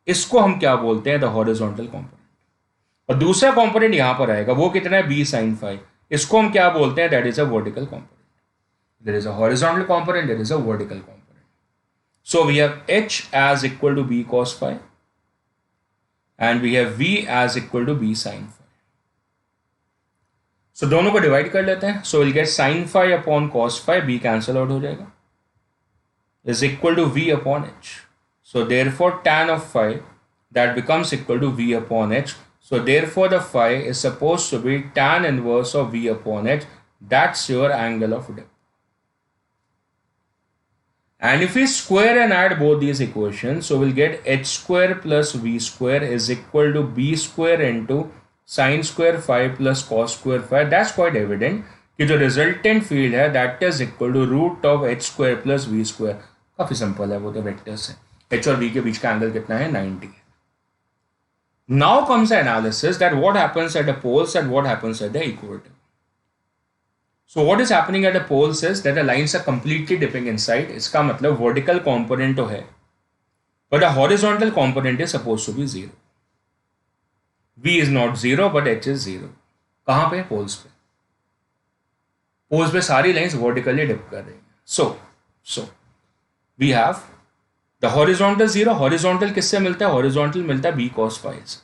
इसको हम क्या बोलते हैं? The horizontal component. और दूसरा कंपोनेंट यहां पर आएगा, वो कितना है? B sine phi. इसको हम क्या बोलते हैं? That is a vertical component. There is a horizontal component, there is a vertical component. So we have H as equal to B cos phi and we have V as equal to B sine phi. So दोनों को divide कर लेते हैं. So will get sine phi upon cos phi, B cancel out हो जाएगा, is equal to v upon h. So therefore tan of phi, that becomes equal to v upon h. So therefore the phi is supposed to be tan inverse of v upon h. That's your angle of dip. And if we square and add both these equations, so we'll get h square plus v square is equal to b square into sin square phi plus cos square phi. That's quite evident कि जो resultant field है that is equal to root of H square plus V square. काफी simple है, वो तो vectors है. H और we के बीच का एंगल कितना है? 90. Now comes analysis that what happens at the poles and what happens at the equator. So what is happening at the poles is that the lines are completely dipping inside. इसका मतलब vertical component तो है, but the horizontal component is suppose to be zero. v is not zero but h is zero. कहां पे? Poles पे. Poles पे सारी lines vertically dip कर रही हैं. So we have the horizontal zero. Horizontal किससे मिलता है? हॉरिजॉन्टल मिलता है बी कॉस फाई से.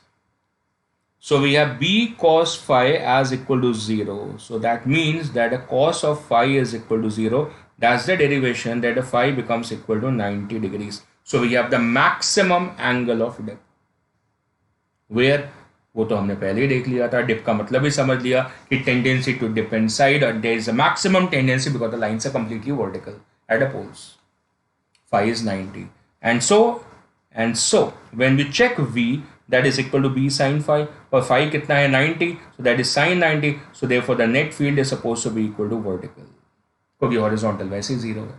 So we have B cos phi as equal to zero. So that means that the cos of phi is equal to zero. That's the derivation that the phi becomes equal to 90 degrees. So we have the maximum angle of dip. Where? वो तो हमने पहले ही देख लिया था. Dip का मतलब ही समझ लिया कि टेंडेंसी टू डिप इनसाइड, और there is a maximum tendency because the lines are completely vertical at the poles. Phi is 90, and so when we check v, that is equal to b sin phi, और phi कितना है? 90, so that is sin 90. So therefore the net field is supposed to be equal to vertical, क्योंकि horizontal वैसे ही zero है.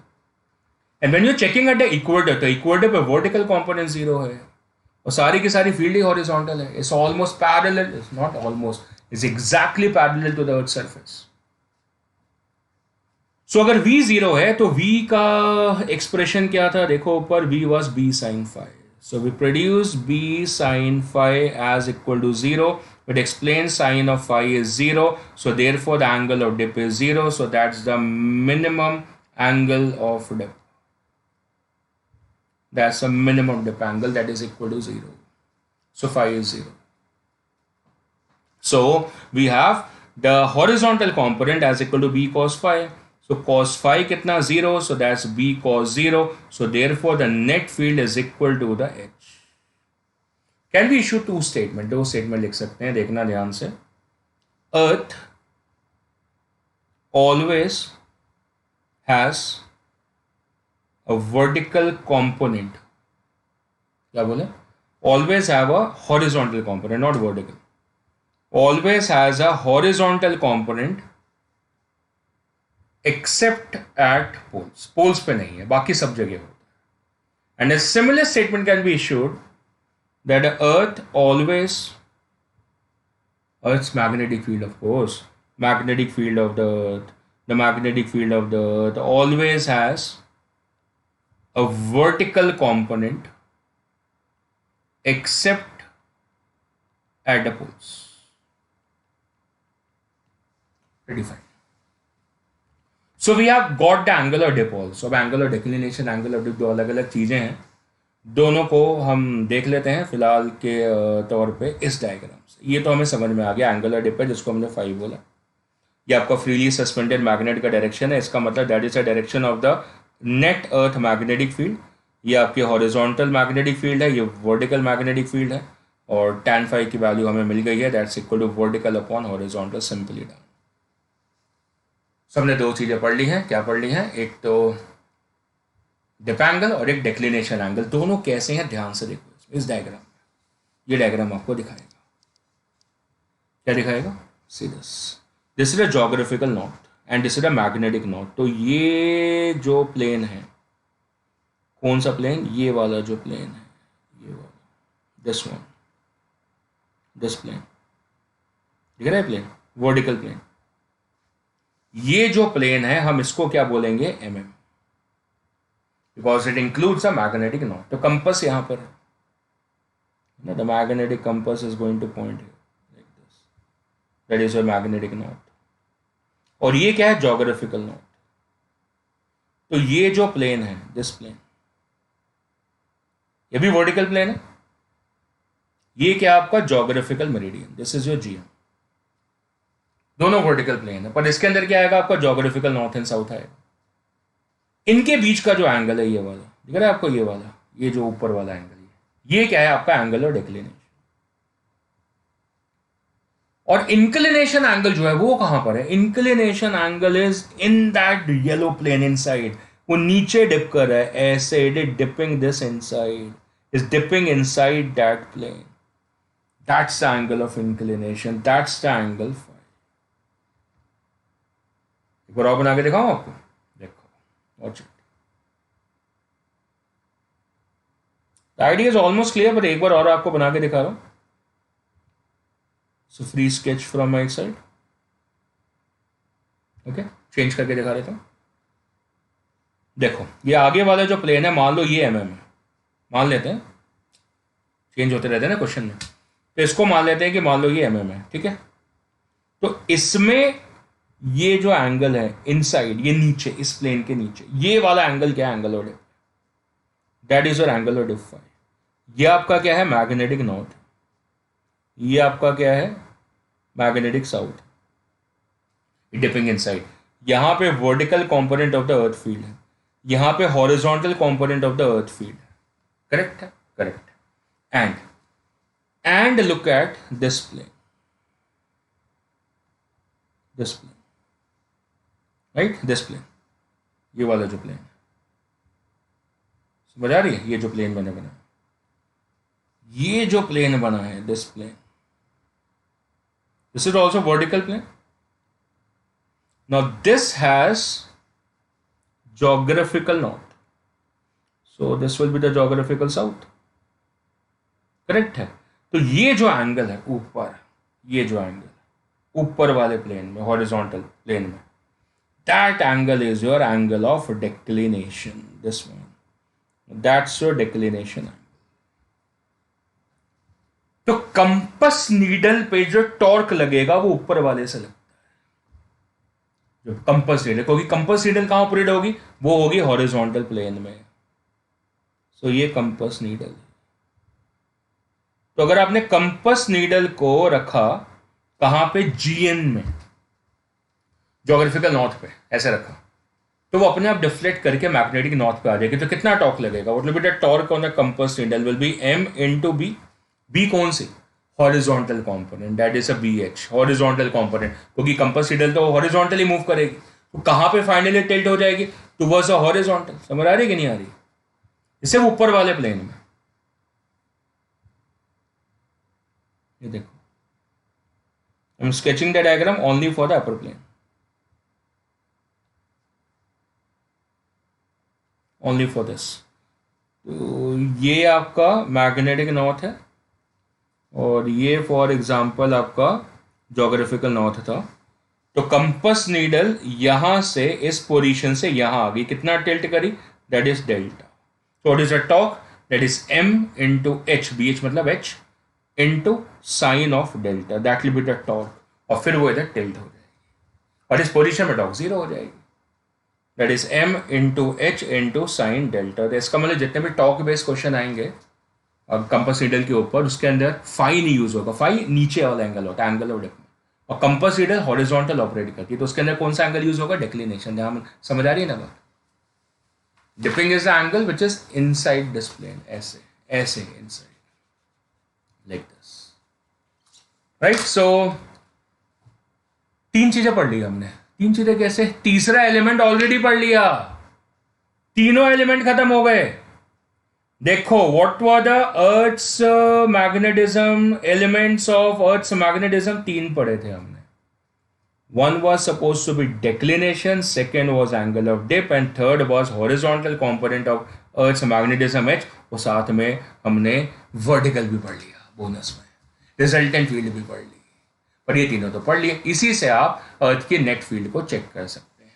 And when you're checking at the equator, तो equator पे vertical component zero है और सारी की सारी फील्ड ही हॉरिजॉन्टल है. It's almost parallel, it's not almost, it's exactly parallel to the earth's surface. सो अगर v जीरो है तो v का एक्सप्रेशन क्या था? देखो ऊपर, v was b sin phi. So we produce b sin phi as equal to 0. It explains sin of phi is 0. So therefore the angle of dip is 0. So that's the minimum angle of dip. That's a minimum dip angle that is equal to 0. So phi is 0. So we have the horizontal component as equal to b cos phi. So cos phi कितना? 0. So that's b cos 0. So therefore the net field is equal to the h. Can we issue two statement? दो statement लिख सकते हैं, देखना ध्यान से. Earth always has a vertical component. क्या बोले? Always have a horizontal component, not vertical. Always has a horizontal component except at poles. Poles पे नहीं है, बाकी सब जगह होता है. And a similar statement can be issued that the earth always, earth's magnetic field, of course, magnetic field of the earth, the magnetic field of the earth always has a vertical component except at the poles. Pretty fine. So we have got the angular dip also. अब angular declination, angular dip दो अलग अलग चीज़ें हैं, दोनों को हम देख लेते हैं फिलहाल के तौर पे इस डायग्राम से. ये तो हमें समझ में आ गया, एंगुलर डिप है जिसको हमने 5 बोला. ये आपका फ्रीली सस्पेंडेड मैग्नेट का डायरेक्शन है. इसका मतलब that is the direction of the net earth magnetic field. ये आपकी हॉरिजॉन्टल मैग्नेटिक फील्ड है, ये वर्टिकल मैग्नेटिक फील्ड है. और tan phi की वैल्यू हमें मिल गई है, that's equal to vertical upon horizontal, simply done. सबने दो चीज़ें पढ़ ली हैं, क्या पढ़ ली हैं, एक तो डिप एंगल और एक डिक्लिनेशन एंगल। दोनों कैसे हैं ध्यान से देखो इस डायग्राम में। ये डायग्राम आपको दिखाएगा, क्या दिखाएगा, see this is a geographical not and this is a magnetic not. तो ये जो प्लेन है, कौन सा प्लेन, ये वाला जो प्लेन है, ये वाला, दिस वन, दिस प्लेन दिख रहा है, प्लेन, वर्टिकल प्लेन। ये जो प्लेन है हम इसको क्या बोलेंगे, mm, because it includes a magnetic not. तो कंपस यहां पर है, the magnetic compass is going two point like this, that is a magnetic not. और ये क्या है, ज्योग्राफिकल नॉट। तो ये जो प्लेन है, दिस प्लेन, ये भी वर्टिकल प्लेन है, ये क्या आपका geographical meridian, this is your GM. दोनों वर्टिकल प्लेन है, पर इसके अंदर क्या आएगा आपका, ज्योग्राफिकल नॉर्थ एंड साउथ आएगा। इनके बीच का जो एंगल है, ये वाला दिख रहा है आपको, ये वाला, ये जो ऊपर वाला एंगल है, ये क्या है आपका, एंगुलर डिक्लिनेशन। और इंक्लिनेशन एंगल जो है वो कहां पर है, inclination angle is in that yellow plane inside. वो नीचे डिप कर रहा है ऐसे, it is dipping this inside, is dipping inside that plane, that's the angle of inclination, that's the angle. एक बार और बना के दिखाऊं आपको, देखो और आइडिया इज ऑलमोस्ट क्लियर, पर एक बार और आपको बना के दिखा रहा हूं। So free sketch from my side, okay, change करके दिखा देता हूं। देखो ये आगे वाला जो प्लेन है, मान लो ये एम है, मान लेते हैं, चेंज होते रहते हैं ना क्वेश्चन में, तो इसको मान लेते हैं कि मान लो ये एम है, ठीक है। तो इसमें ये जो एंगल है इनसाइड, ये नीचे, इस प्लेन के नीचे, ये वाला एंगल क्या है, angle of dip, that is your angle of dip phi. ये आपका क्या है, मैग्नेटिक नॉर्थ, ये आपका क्या है, मैग्नेटिक साउथ, डिपिंग इनसाइड। यहां पे vertical component of the earth field है, यहां पे horizontal component of the earth field है, करेक्ट है, correct. And look at this plane, this plane, right, this plane, ये वाला जो प्लेन, समझ आ रही है, ये जो प्लेन मैंने बनाया, ये जो प्लेन बना है, this plane, this is also vertical plane. Now this has geographical north, so this will be the geographical south, correct है। तो ये जो एंगल है ऊपर, ये जो एंगल ऊपर वाले प्लेन में, हॉरिजॉन्टल प्लेन में, that angle is your angle of declination, this one, that's your declination angle। तो कंपस नीडल पे जो टॉर्क लगेगा वो ऊपर वाले से लगता है, जो कंपस नीडल, क्योंकि कंपस नीडल कहां ऑपरेट होगी, वो होगी हॉरिजॉन्टल प्लेन में। सो ये कंपस नीडल है। तो अगर आपने कंपस नीडल को रखा कहां पे, जीएन में, ज्योग्राफिकल नॉर्थ पे ऐसे रखा, तो वो अपने आप डिफ्लेक्ट करके मैग्नेटिक नॉर्थ पे आ जाएगी। तो कितना टॉर्क लगेगा, what will be the torque on the compass needle will be m into b। b कौन सी, horizontal component, that is a BH, horizontal component, क्योंकि कंपस नीडल तो हॉरिजॉन्टली मूव करेगी, तो कहां पे फाइनली टिल्ट हो जाएगी, टुवर्ड्स द हॉरिजॉन्टल। समझ आ रही है कि नहीं आ रही, इससे ऊपर वाले प्लेन में। ये देखो, I am sketching the diagram only for the upper plane, only for this. तो ये आपका मैग्नेटिक नॉर्थ है, और ये फॉर एग्जांपल आपका ज्योग्राफिकल नॉर्थ था। तो कंपस नीडल यहां से, इस पोजीशन से यहां आ गई, कितना टिल्ट करी, that is delta. So what is the torque, that is m into h, BH मतलब h, into sine of delta, that will be the torque. और फिर वो इधर टिल्ट हो जाएगी, और इस पोजीशन में टॉर्क जीरो हो जाएगी, that is m into h into sine delta. तो इसका मतलब जितने भी टॉर्क बेस्ड क्वेश्चन आएंगे कंपस नीडल के ऊपर, उसके अंदर फाई नहीं यूज होगा, फाई नीचे वाला एंगल होता है, एंगल ऑफ डिप में, और कंपस नीडल हॉरिजॉन्टल ऑपरेट करती है, तो उसके अंदर कौन सा एंगल यूज होगा, डिक्लिनेशन। ध्यान, समझ आ रही है ना बात। Dipping is the angle which is inside this plane, ऐसे ऐसे inside, like this, right? So तीन चीजें पढ़ ली हमने. तीन चीजें कैसे? तीसरा एलिमेंट ऑलरेडी पढ़ लिया, तीनों एलिमेंट खत्म हो गए. देखो, what were the earth's magnetism, elements of earth's magnetism, तीन पढ़े थे हमने. One was supposed to be declination, second was angle of dip, and third was horizontal component of Earth's magnetism H. वो साथ में हमने vertical भी पढ़ लिया बोनस में, resultant field भी पढ़ ली, पर ये तीनों तो पढ़ लिए. इसी से आप अर्थ की नेट फील्ड को चेक कर सकते हैं.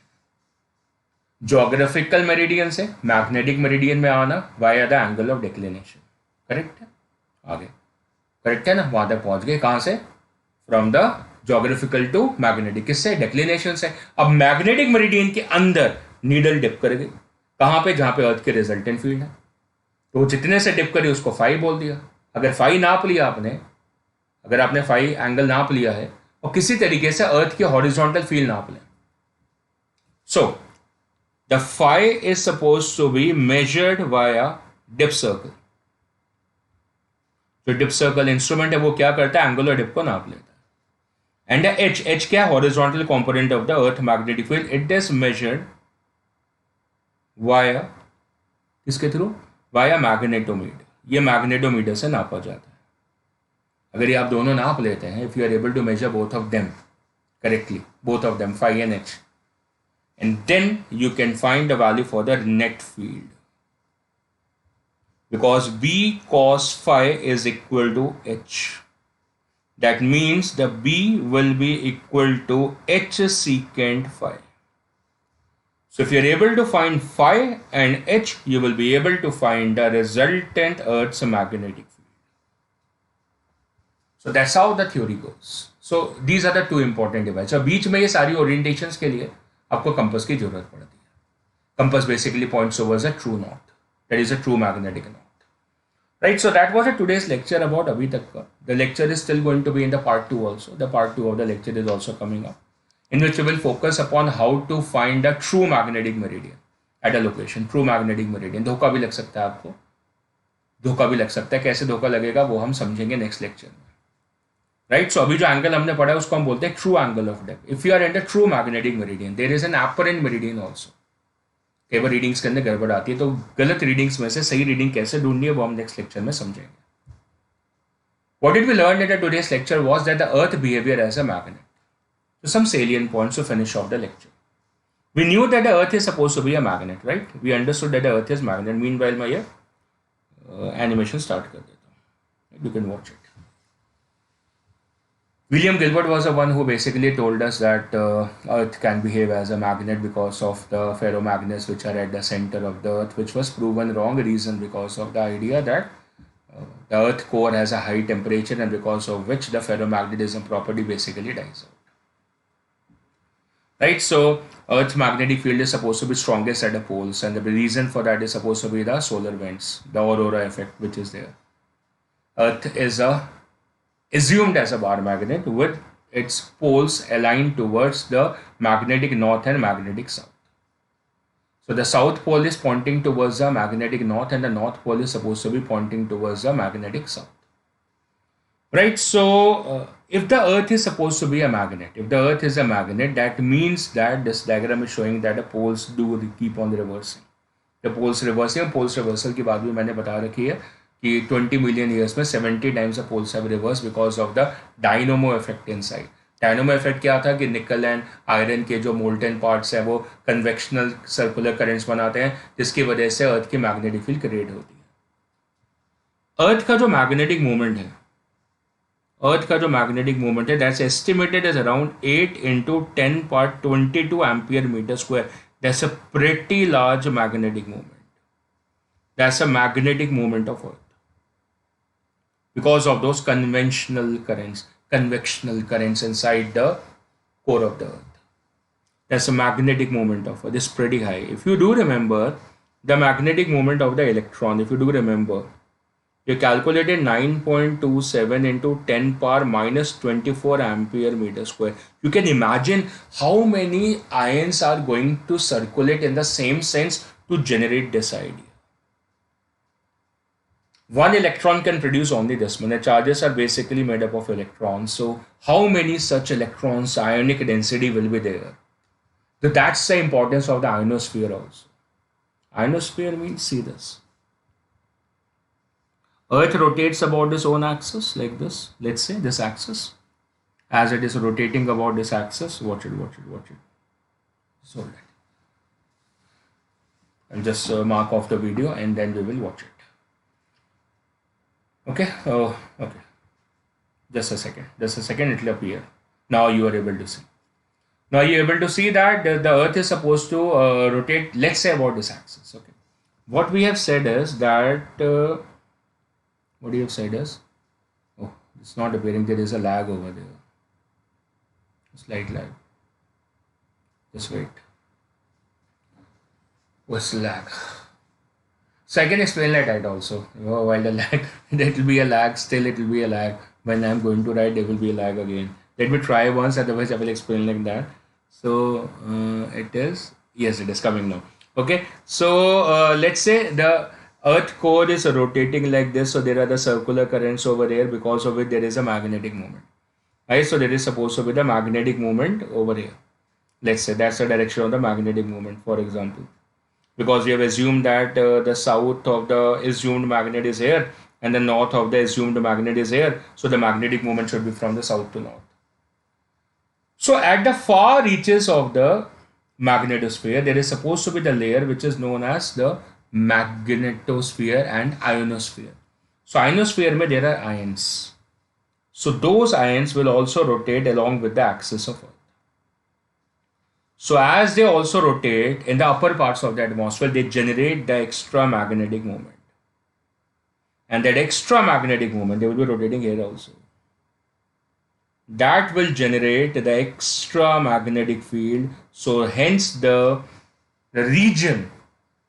जोग्राफिकल मेरिडियन से मैग्नेटिक मेरिडियन में आना via the angle of declination. Correct है? आगे करेक्ट है ना? वहां तक पहुंच गए. कहां से? From the geographical to magnetic. किससे? डेक्लिनेशन से. अब मैग्नेटिक मेरिडियन के अंदर नीडल डिप कर गई. कहां पे? जहां पे अर्थ के रिजल्टेंट फील्ड है. तो जितने से डिप करी उसको फाई बोल दिया. अगर फाई नाप लिया आपने, अगर आपने फाई एंगल नाप लिया है और किसी तरीके से अर्थ के हॉरिजॉन्टल फील्ड नाप लें, so the phi is suppose to be measured via dip circle. जो डिप सर्कल इंस्ट्रूमेंट है वो क्या करता है? एंगुलर डिप को नाप लेता है. And the H क्या है? Horizontal component of the Earth magnetic field. It is measured via किसके थ्रू? Via magnetometer. ये मैग्नेटोमीटर से नापा जाता है. अगर ये आप दोनों नाप लेते हैं, if you are able to measure both of them correctly, both of them, phi and H, and then you can find the value for the net field. Because B cos phi is equal to H. That means the B will be equal to H secant phi. So if you are able to find phi and H, you will be able to find the resultant Earth's magnetic field. So that's how the theory goes. So these are the two important divides. So बीच में ये सारी orientations के लिए आपको compass की जरूरत पड़ती है. Compass basically points towards a true north. That is a true magnetic north. Right, so that was a today's lecture about Abhi Tak Ka. The lecture is still going to be in the part 2 also. The part 2 of the lecture is also coming up, in which we will focus upon how to find a true magnetic meridian at a location. True magnetic meridian. धोखा भी लग सकता है आपको, धोखा भी लग सकता है. कैसे धोखा लगेगा वो हम समझेंगे नेक्स्ट लेक्चर में. राइट, सो अभी जो एंगल हमने पढ़ा है उसको हम बोलते हैं true angle of depth. If you are in the true magnetic meridian, there is an apparent meridian also. कई बार रीडिंग्स के अंदर गड़बड़ आती है, तो गलत रीडिंग्स में से सही रीडिंग कैसे ढूंढनी है वो हम नेक्स्ट लेक्चर में समझेंगे. What did we learn in today's lecture was that the earth behavior as a magnet. So some salient points to finish off the lecture. We knew that the earth is supposed to be a magnet, right? We understood that the earth is magnet. Meanwhile मैं ये animation start कर देता हूँ. You can watch it. William Gilbert was the one who basically told us that Earth can behave as a magnet because of the ferromagnets which are at the center of the Earth, which was proven wrong. Reason because of the idea that the Earth core has a high temperature, and because of which the ferromagnetism property basically dies out. Right, so Earth's magnetic field is supposed to be strongest at the poles, and the reason for that is supposed to be the solar winds, the aurora effect which is there. Earth is assumed as a bar magnet with its poles aligned towards the magnetic north and magnetic south. So the south pole is pointing towards the magnetic north, and the north pole is supposed to be pointing towards the magnetic south. Right, so if the earth is supposed to be a magnet, if the earth is a magnet, that means that this diagram is showing that the poles do keep on reversing. The poles reversing, poles reversal की बात भी मैंने बता रखी है कि 20 million years में 70 times the poles have reversed because of the dynamo effect inside. Dynamo effect क्या था कि निकल एंड आयरन के जो मोल्टन पार्ट्स हैं वो कन्वेक्शनल सर्कुलर करंट्स बनाते हैं, जिसकी वजह से अर्थ की मैग्नेटिक फील्ड क्रिएट होती है. अर्थ का जो मैग्नेटिक मूवमेंट है, अर्थ का जो मैग्नेटिक मूवमेंट है, that's estimated as around 8 into 10 power 22 ampere meter square. That's a pretty large magnetic movement. That's a magnetic movement of Earth because of those convectional currents inside the core of the Earth. That's a magnetic moment of Earth. It's pretty high. If you do remember the magnetic moment of the electron, if you do remember, you calculated 9.27 into 10 power minus 24 ampere meter square. You can imagine how many ions are going to circulate in the same sense to generate this idea. one electron can produce only this one. The charges are basically made up of electrons. So how many such electrons, ionic density will be there? So that's the importance of the ionosphere also. Ionosphere means, see this. Earth rotates about its own axis like this. Let's say this axis. As it is rotating about this axis, watch it. So let. I'll just mark off the video and then we will watch it. Okay. Okay. Just a second. It will appear. Now you are able to see. Now you're able to see that the Earth is supposed to rotate, let's say, about this axis. Okay. What we have said is that, what you have said is, oh, it's not appearing. There is a lag over there. A slight lag. Just wait. What's the lag? So I can explain like that also. While the lag, there will be a lag, still it will be a lag. When I'm going to write, there will be a lag again. Let me try once, otherwise I will explain like that. So it is, yes, it is coming now. Okay, so let's say the Earth core is rotating like this. So there are the circular currents over here, because of it there is a magnetic moment. Right, so there is supposed to be the magnetic moment over here. Let's say that's the direction of the magnetic moment, for example. Because we have assumed that the south of the assumed magnet is here and the north of the assumed magnet is here. So the magnetic moment should be from the south to north. So at the far reaches of the magnetosphere, there is supposed to be the layer which is known as the magnetosphere and ionosphere. So ionosphere mein there are ions. So those ions will also rotate along with the axis of Earth. So as they also rotate in the upper parts of the atmosphere, they generate the extra magnetic moment. And that extra magnetic moment, they will be rotating here also. That will generate the extra magnetic field. So hence the region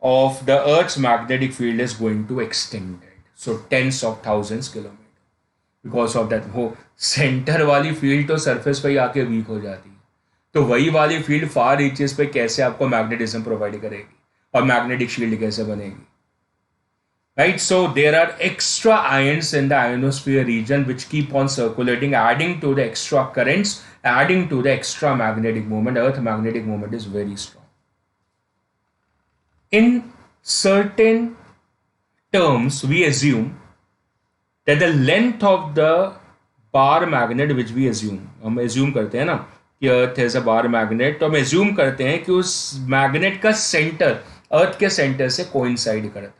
of the Earth's magnetic field is going to extend it. So tens of thousands kilometers. Because of that, वो centre वाली field तो surface पे ही आके week हो जाती है. तो वही वाली फील्ड फार रीचेस पे कैसे आपको मैग्नेटिज्म प्रोवाइड करेगी और मैग्नेटिक शील्ड कैसे बनेगी. Right, so there are extra ions in the ionosphere region which keep on circulating, adding to the extra currents, adding to the extra magnetic moment. Earth magnetic moment is very strong. In certain terms, we assume that the length of the bar magnet, which we assume, हम assume करते हैं ना कि Earth is a bar magnet, तो हम assume करते हैं कि उस magnet का center Earth के center से coincide करता है.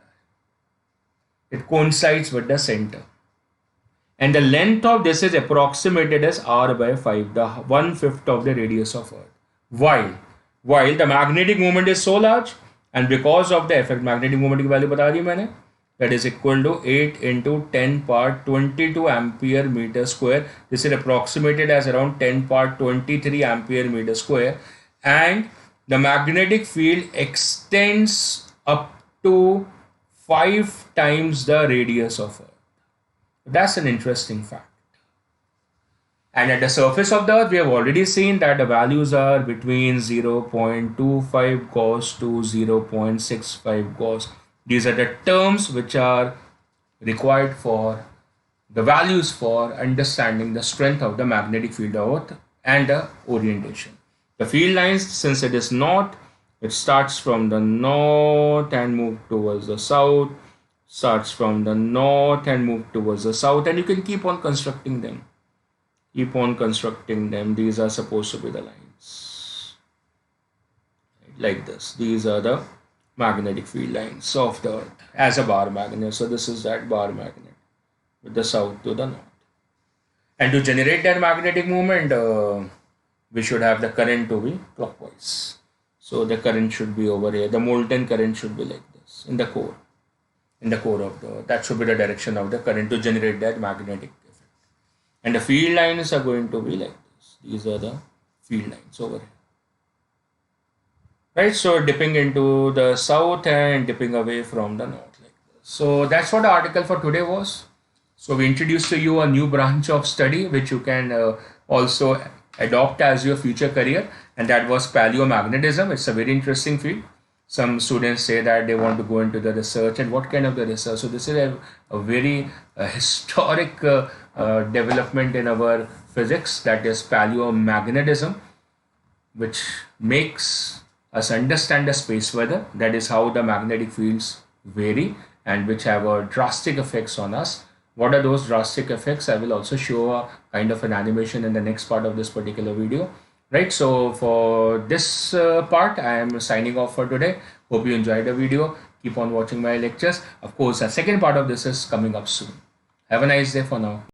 It coincides with the center. And the length of this is approximated as r by 5, the 1/5 of the radius of Earth. While the magnetic moment is so large, and because of the effect, magnetic moment की value बता दी मैंने, that is equal to 8 into 10 power 22 ampere meter square. This is approximated as around 10 power 23 ampere meter square. And the magnetic field extends up to 5 times the radius of Earth. That's an interesting fact. And at the surface of the Earth, we have already seen that the values are between 0.25 Gauss to 0.65 Gauss. These are the terms which are required for the values for understanding the strength of the magnetic field of Earth and the orientation. The field lines, since it is north, it starts from the north and move towards the south, starts from the north and move towards the south, and you can keep on constructing them. Keep on constructing them. These are supposed to be the lines. Like this. These are the magnetic field lines of the Earth as a bar magnet. So this is that bar magnet with the south to the north. And to generate that magnetic moment, we should have the current to be clockwise. So the current should be over here. The molten current should be like this in the core. In the core of the Earth. That should be the direction of the current to generate that magnetic effect. And the field lines are going to be like this. These are the field lines over here. Right, so dipping into the south and dipping away from the north like this. So that's what the article for today was. So we introduced to you a new branch of study which you can also adopt as your future career, and that was paleomagnetism. It's a very interesting field. some students say that they want to go into the research, and what kind of the research. So this is a very historic development in our physics, that is paleomagnetism, which makes us understand the space weather. That is how the magnetic fields vary and which have a drastic effects on us. What are those drastic effects? I will also show a kind of an animation in the next part of this particular video. Right, so for this part, I am signing off for today. Hope you enjoyed the video. Keep on watching my lectures. Of course, a second part of this is coming up soon. Have a nice day for now.